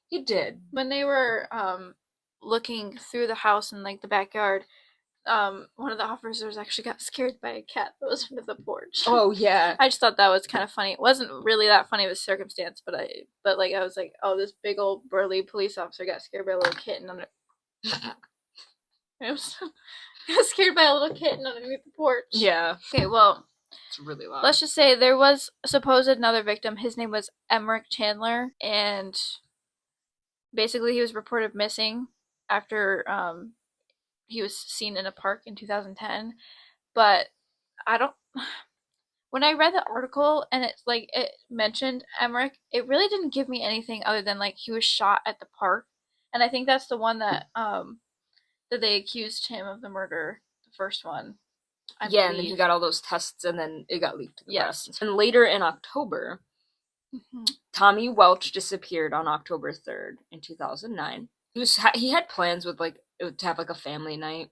He did. When they were looking through the house and like the backyard, one of the officers actually got scared by a cat that was under the porch. Oh yeah. I just thought that was kind of funny. It wasn't really that funny of a circumstance, but like I was like, oh, this big old burly police officer got scared by a little kitten under. Got scared by a little kitten underneath the porch. Yeah. Okay, well, it's really loud. Let's just say there was supposed another victim. His name was Emmerich Chandler, and basically he was reported missing after he was seen in a park in 2010. But I don't. When I read the article and it mentioned Emmerich, it really didn't give me anything other than like he was shot at the park, and I think that's the one that they accused him of the murder, the first one. I yeah, believe. And then he got all those tests, and then it got leaked to the Yes. press. And later in October, Tommy Welch disappeared on October 3rd in 2009. He had plans with like to have like a family night,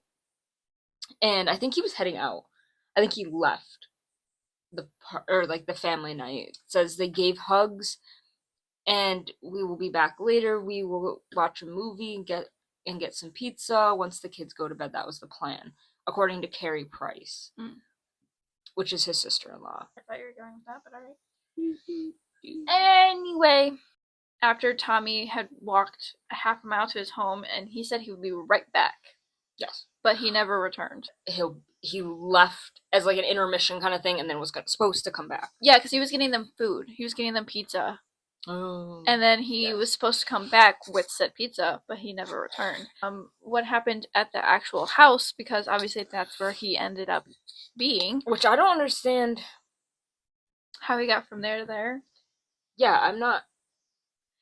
and I think he was heading out. I think he left the family night. It says they gave hugs, and we will be back later. We will watch a movie and get some pizza once the kids go to bed. That was the plan, according to Carrie Price, which is his sister-in-law. I thought you were going with that, but alright. Anyway, after Tommy had walked a half a mile to his home, and he said he would be right back. Yes. But he never returned. He left as like an intermission kind of thing, and then was supposed to come back. Yeah, because he was getting them food. He was getting them pizza. Oh. And then he was supposed to come back with said pizza, but he never returned. What happened at the actual house, because obviously that's where he ended up being. Which I don't understand. How he got from there to there? Yeah, I'm not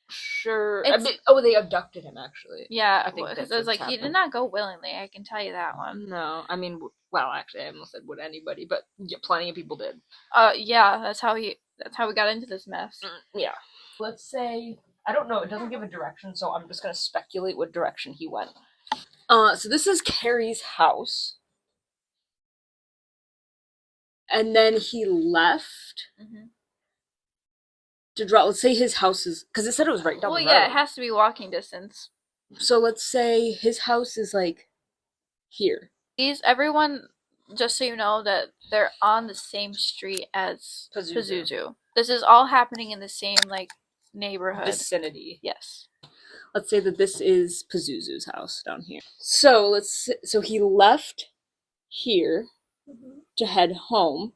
sure. They abducted him, actually. Yeah, I think because it was like, he did not go willingly, I can tell you that one. No, I mean, well, actually, I almost said would anybody, but yeah, plenty of people did. Yeah, that's how we got into this mess. Yeah. Let's say, I don't know, it doesn't give a direction, so I'm just gonna speculate what direction he went. So this is Carrie's house. And then he left to draw. Let's say his house is, because it said it was right down the road. Well, yeah, it has to be walking distance. So let's say his house is like here. Everyone, just so you know, that they're on the same street as Pazuzu. This is all happening in the same like neighborhood vicinity. Yes. Let's say that this is Pazuzu's house down here. So he left here to head home.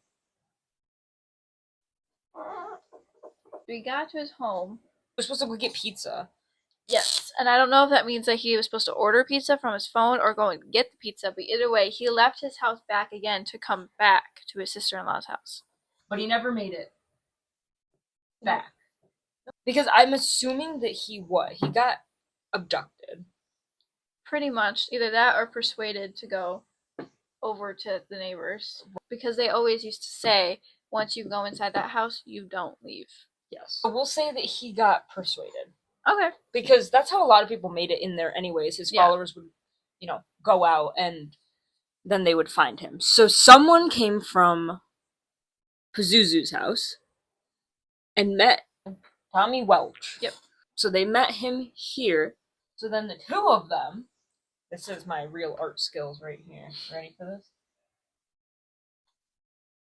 We got to his home. He was supposed to go get pizza. Yes, and I don't know if that means that he was supposed to order pizza from his phone or go and get the pizza, but either way, he left his house back again to come back to his sister-in-law's house. But he never made it back. Because I'm assuming that he got abducted. Pretty much, either that or persuaded to go over to the neighbors. Because they always used to say, once you go inside that house, you don't leave. Yes. But we'll say that he got persuaded. Okay. Because that's how a lot of people made it in there anyways. His followers would, go out and then they would find him. So someone came from Pazuzu's house and met Tommy Welch. Yep. So they met him here. So then the two of them, this is my real art skills right here. Ready for this?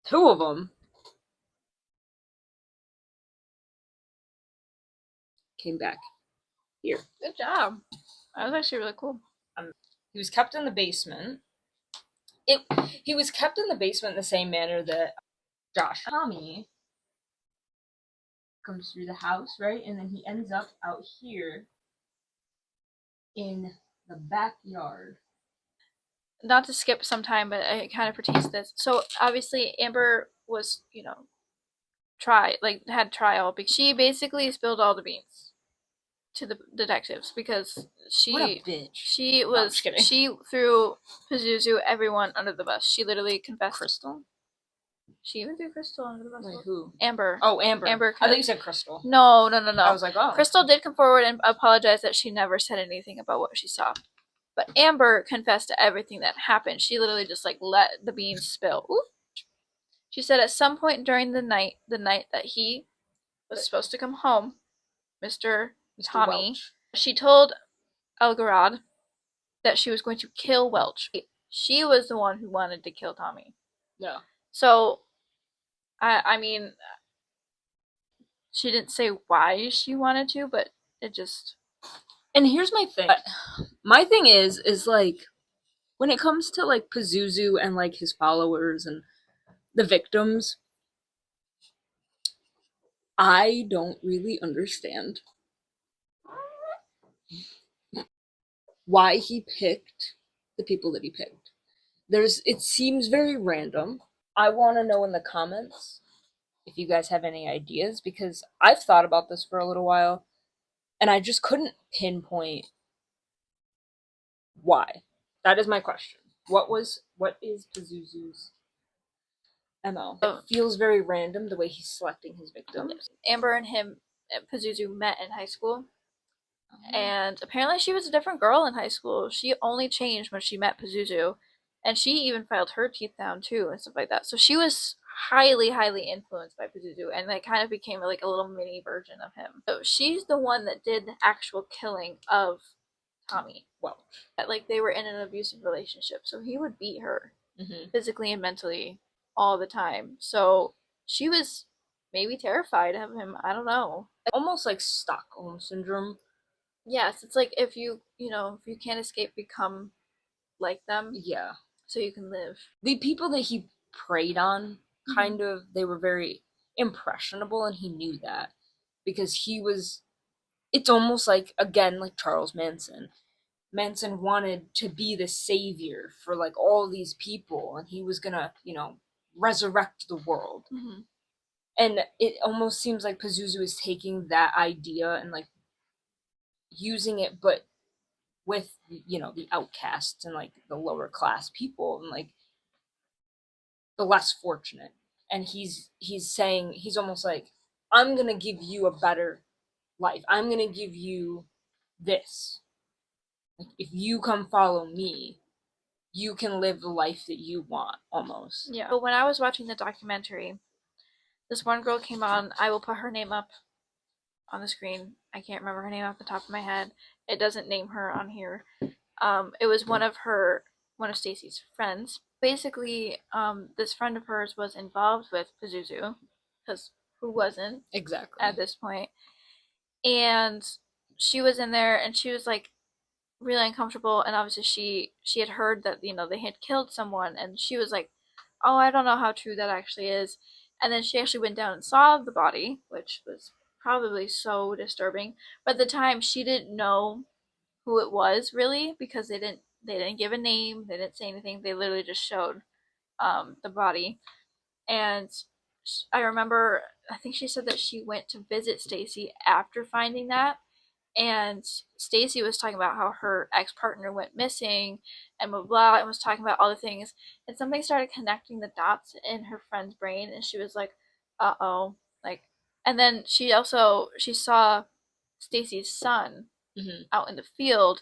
Two of them came back here. Good job. That was actually really cool. He was kept in the basement. He was kept in the basement in the same manner that Tommy comes through the house, right? And then he ends up out here in the backyard. Not to skip some time, but it kind of pertains to this. So obviously Amber was, had trial because she basically spilled all the beans to the detectives because What a bitch. she threw Pazuzu everyone under the bus. She literally confessed. Crystal? She even threw Crystal under the bus. Wait, who? Amber. Oh, Amber. Amber. I thought you said Crystal. No. I was like, oh. Crystal did come forward and apologize that she never said anything about what she saw. But Amber confessed to everything that happened. She literally just like let the beans spill. Ooh. She said at some point during the night that he was supposed to come home, Mr. Tommy, Welch. she told Algarad that she was going to kill Welch. She was the one who wanted to kill Tommy. Yeah. So, I mean, she didn't say why she wanted to, but it just. And here's my thing. My thing is like, when it comes to like Pazuzu and like his followers and the victims, I don't really understand why he picked the people that he picked. It seems very random. I want to know in the comments if you guys have any ideas, because I've thought about this for a little while and I just couldn't pinpoint why. That is my question. What is Pazuzu's MO? It feels very random the way he's selecting his victims. Amber and him, Pazuzu, met in high school. And apparently she was a different girl in high school. She only changed when she met Pazuzu. And she even filed her teeth down too and stuff like that. So she was highly, highly influenced by Pazuzu and like kind of became like a little mini version of him. So she's the one that did the actual killing of Tommy. Welch. Like they were in an abusive relationship. So he would beat her physically and mentally all the time. So she was maybe terrified of him. I don't know. Almost like Stockholm syndrome. Yes, it's like if you can't escape, become like them. Yeah. So you can live. The people that he preyed on, kind of, they were very impressionable, and he knew that because it's almost like, again, like Charles Manson. Manson wanted to be the savior for like all these people, and he was gonna, resurrect the world. And it almost seems like Pazuzu is taking that idea and like using it, but with the outcasts and like the lower class people and like the less fortunate. And he's saying, he's almost like, I'm gonna give you a better life. I'm gonna give you this. Like, if you come follow me, you can live the life that you want, almost. Yeah. But when I was watching the documentary, this one girl came on. I will put her name up on the screen. I can't remember her name off the top of my head. It doesn't name her on here. It was one of Stacy's friends. Basically, this friend of hers was involved with Pazuzu, because who wasn't? Exactly. At this point. And she was in there and she was like really uncomfortable, and obviously she had heard that they had killed someone, and she was like, oh, I don't know how true that actually is. And then she actually went down and saw the body, which was probably so disturbing, but at the time she didn't know who it was really, because they didn't give a name, they didn't say anything, they literally just showed the body. And I remember, I think she said that she went to visit Stacy after finding that, and Stacy was talking about how her ex-partner went missing and blah blah, and was talking about all the things, and something started connecting the dots in her friend's brain, and she was like, uh-oh, like. And then she saw Stacy's son out in the field,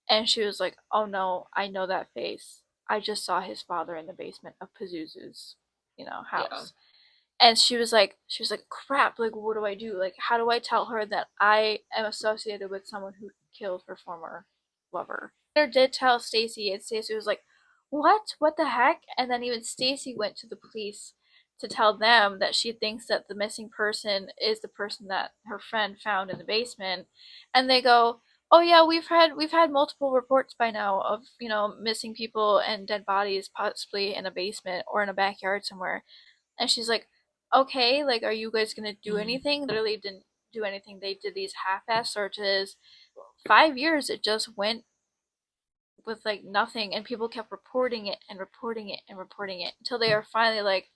and she was like, oh no, I know that face. I just saw his father in the basement of Pazuzu's house. Yeah. And she was like, crap, like, what do I do? Like, how do I tell her that I am associated with someone who killed her former lover? Her did tell Stacy, and Stacy was like, what the heck? And then even Stacy went to the police to tell them that she thinks that the missing person is the person that her friend found in the basement. And they go, oh yeah, we've had multiple reports by now of missing people and dead bodies, possibly in a basement or in a backyard somewhere. And she's like, okay, like, are you guys gonna do anything? They literally didn't do anything. They did these half-ass searches. 5 years it just went with like nothing, and people kept reporting it and reporting it and reporting it until they are finally like,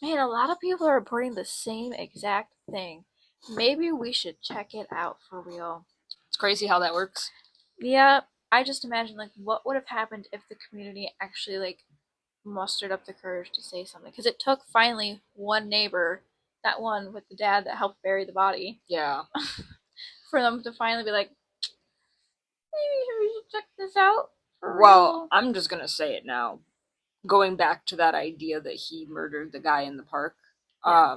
Man, a lot of people are reporting the same exact thing. Maybe we should check it out for real. It's crazy how that works. Yeah, I just imagine like what would have happened if the community actually like mustered up the courage to say something, because it took finally one neighbor, that one with the dad that helped bury the body, Yeah. for them to finally be like, maybe we should check this out for Well, real. I'm just gonna say it now. Going back to that idea that he murdered the guy in the park, Yeah.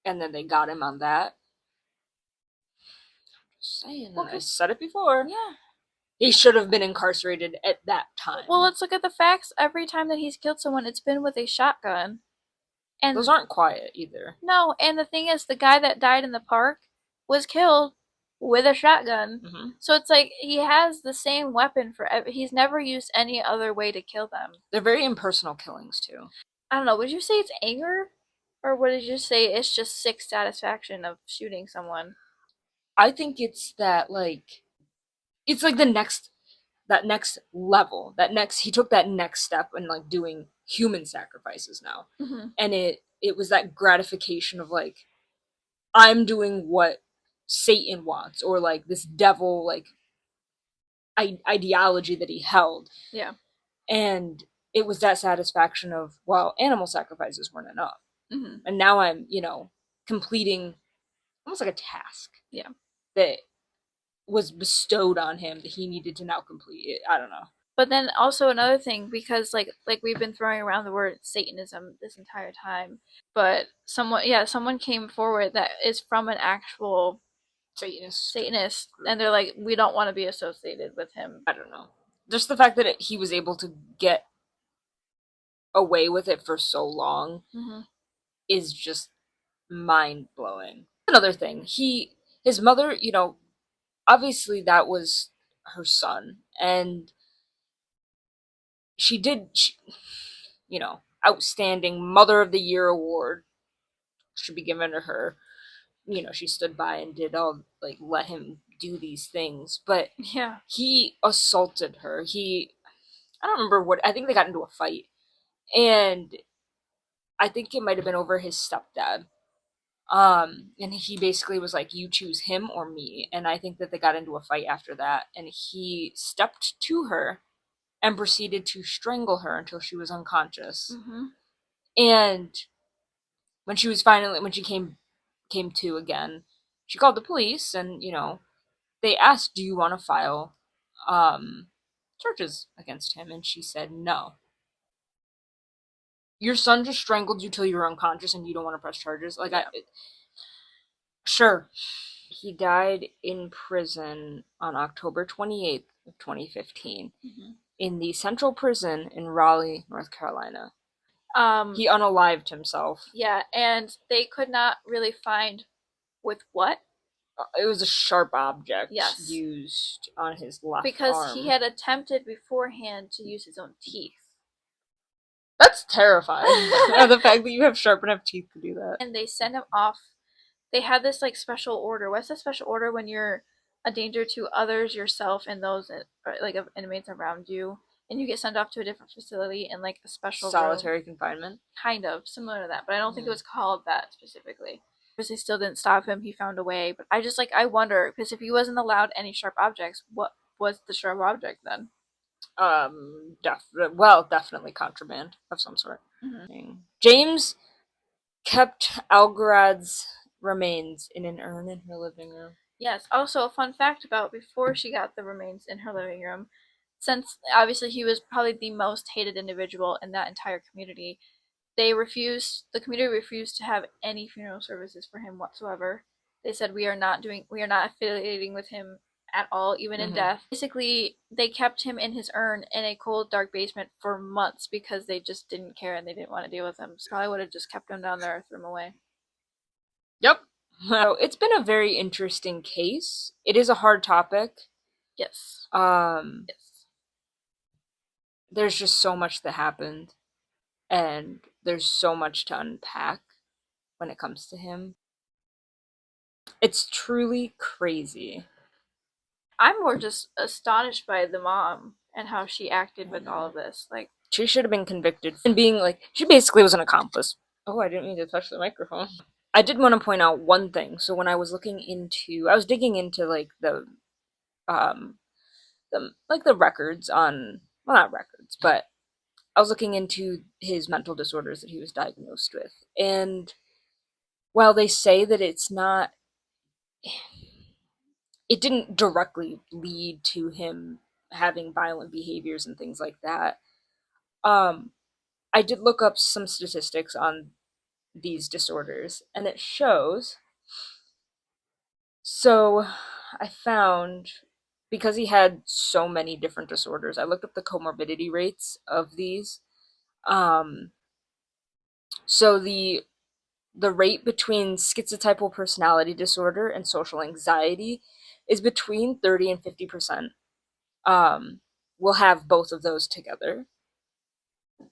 and then they got him on that. Just saying, Well, I 'cause said it before. yeah. He should have been incarcerated at that time. Well, let's look at the facts. Every time that he's killed someone, it's been with a shotgun. Those And aren't quiet either. no, and the thing is, the guy that died in the park was killed with a shotgun. Mm-hmm. So it's like he has the same weapon for. He's never used any other way to kill them. They're very impersonal killings too. I don't know. Would you say it's anger, or would you say it's just sick satisfaction of shooting someone? I think it's that like it's like the next that next level. That next he took that next step in like doing human sacrifices now. Mm-hmm. And it was that gratification of like I'm doing what Satan wants or like this devil like ideology that he held. Yeah. And it was that satisfaction of, well, animal sacrifices weren't enough. Mm-hmm. And now I'm, completing almost like a task. Yeah. That was bestowed on him that he needed to now complete it. I don't know. But then also another thing, because like we've been throwing around the word Satanism this entire time, but someone came forward that is from an actual Satanist, and they're like, we don't want to be associated with him. I don't know. Just the fact that he was able to get away with it for so long Mm-hmm. is just mind blowing. Another thing, his mother, obviously that was her son, and she did, outstanding Mother of the Year award should be given to her. She stood by and did all like let him do these things, but Yeah. he assaulted her. I don't remember what, I think they got into a fight, and I think it might have been over his stepdad. And he basically was like, you choose him or me. And I think that they got into a fight after that, and he stepped to her and proceeded to strangle her until she was unconscious. Mm-hmm. And when she came to again, she called the police, and they asked, "Do you want to file charges against him?" And she said, "No. Your son just strangled you till you were unconscious, and you don't want to press charges." Like, Yeah. Sure. He died in prison on October 28th of 2015 Mm-hmm. in the Central Prison in Raleigh, North Carolina. Um. He unalived himself. Yeah, and they could not really find with what. It was a sharp object Yes. used on his left Because arm. he had attempted beforehand to use his own teeth. That's terrifying. The fact that you have sharp enough teeth to do that. And they sent him off. They had this like special order. What's the special order when you're a danger to others, yourself, and those like of inmates around you, and you get sent off to a different facility in like a special Solitary room? confinement. Kind of similar to that, but I don't think it was called that specifically. Obviously, still didn't stop him. He found a way, but I wonder, because if he wasn't allowed any sharp objects, what was the sharp object then? Definitely contraband of some sort. Mm-hmm. James kept Algarad's remains in an urn in her living room. Yes. Also, a fun fact about before she got the remains in her living room, since obviously he was probably the most hated individual in that entire community, the community refused to have any funeral services for him whatsoever. They said we are not affiliating with him at all, even in death. Basically, they kept him in his urn in a cold, dark basement for months because they just didn't care and they didn't want to deal with him. So probably would have just kept him down there or threw him away. Yep. So it's been a very interesting case. It is a hard topic. Yes. Yes. There's just so much that happened, and there's so much to unpack when it comes to him. It's truly crazy. I'm more just astonished by the mom and how she acted with all of this. Like, she should have been convicted and being like, she basically was an accomplice. Oh, I didn't mean to touch the microphone. I did want to point out one thing. So when I was I was digging into like um the records on, well, not records, but I was looking into his mental disorders that he was diagnosed with. And while they say that it didn't directly lead to him having violent behaviors and things like that. Um, I did look up some statistics on these disorders, and it shows. So I found, because he had so many different disorders, I looked up the comorbidity rates of these. Um, so the rate between schizotypal personality disorder and social anxiety is between 30 and 50%. We'll have both of those together.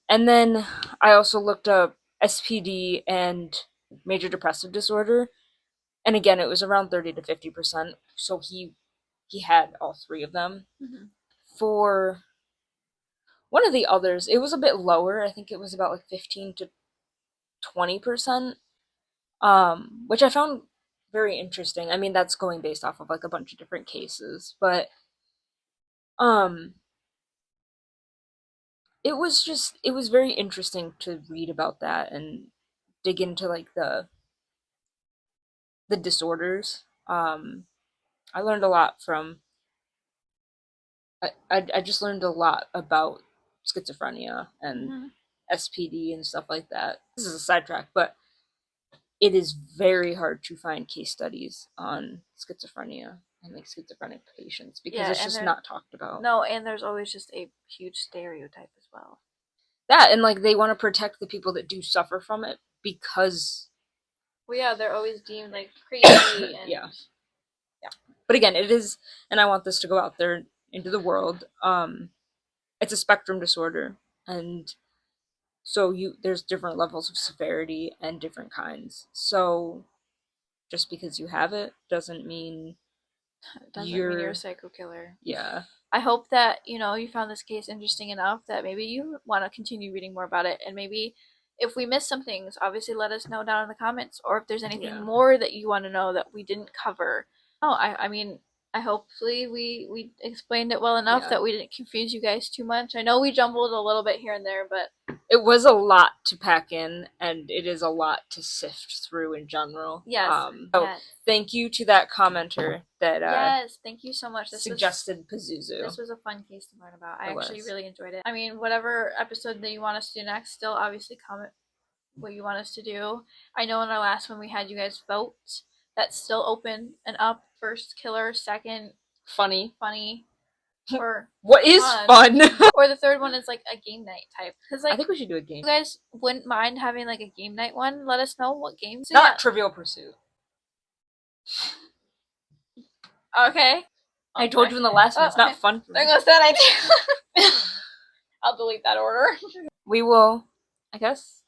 And then I also looked up SPD and major depressive disorder, and again it was around 30 to 50%. So he had all three of them. Mm-hmm. For one of the others, it was a bit lower. I think it was about like 15 to 20%, which I found very interesting. I mean, that's going based off of like a bunch of different cases, but um, it was very interesting to read about that and dig into like the disorders. I learned a lot from I just learned a lot about schizophrenia and Mm-hmm. SPD and stuff like that. This is a sidetrack, but it is very hard to find case studies on schizophrenia and like schizophrenic patients because Yeah, it's and just there not talked about. no, and there's always just a huge stereotype as well. That, and like they want to protect the people that do suffer from it because Well, yeah, they're always deemed like crazy and yeah. But again, it is, and I want this to go out there into the world. It's a spectrum disorder, and so you there's different levels of severity and different kinds. So just because you have it doesn't mean doesn't mean you're a you're psycho killer. yeah. I hope that, you found this case interesting enough that maybe you want to continue reading more about it. And maybe if we missed some things, obviously let us know down in the comments. Or if there's anything Yeah. more that you want to know that we didn't cover. Oh, I mean, I hopefully we explained it well enough Yeah. that we didn't confuse you guys too much. I know we jumbled a little bit here and there, but It was a lot to pack in, and it is a lot to sift through in general. yes. So Yes. thank you to that commenter that Yes, thank you so much. suggested Pazuzu. This was a fun case to learn about. I It actually was. really enjoyed it. I mean, whatever episode that you want us to do next, still obviously comment what you want us to do. I know in our last one we had you guys vote. That's still open and up. First killer, second Funny. or What is fun? or the third one is like a game night type. Because like I think we should do a game. you guys wouldn't mind having like a game night one. Let us know what games. So, Not yeah. Trivial Pursuit. Okay. I told you in the last one, it's not fun for me. There goes that idea. I'll delete that order. We will, I guess,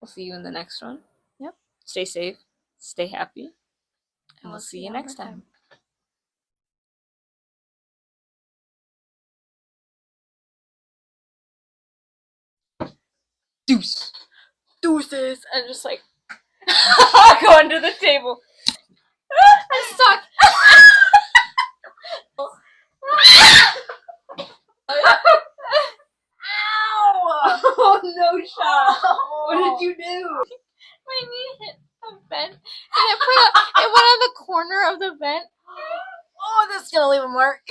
we'll see you in the next one. Yep. Stay safe, stay happy, and we'll see you next time. Deuce. Deuces. And just like go under the table. I'm stuck. Ow! Oh no, Sean. What did you do? My knee hit the vent, and it went on the corner of the vent. Oh, this is gonna leave a mark.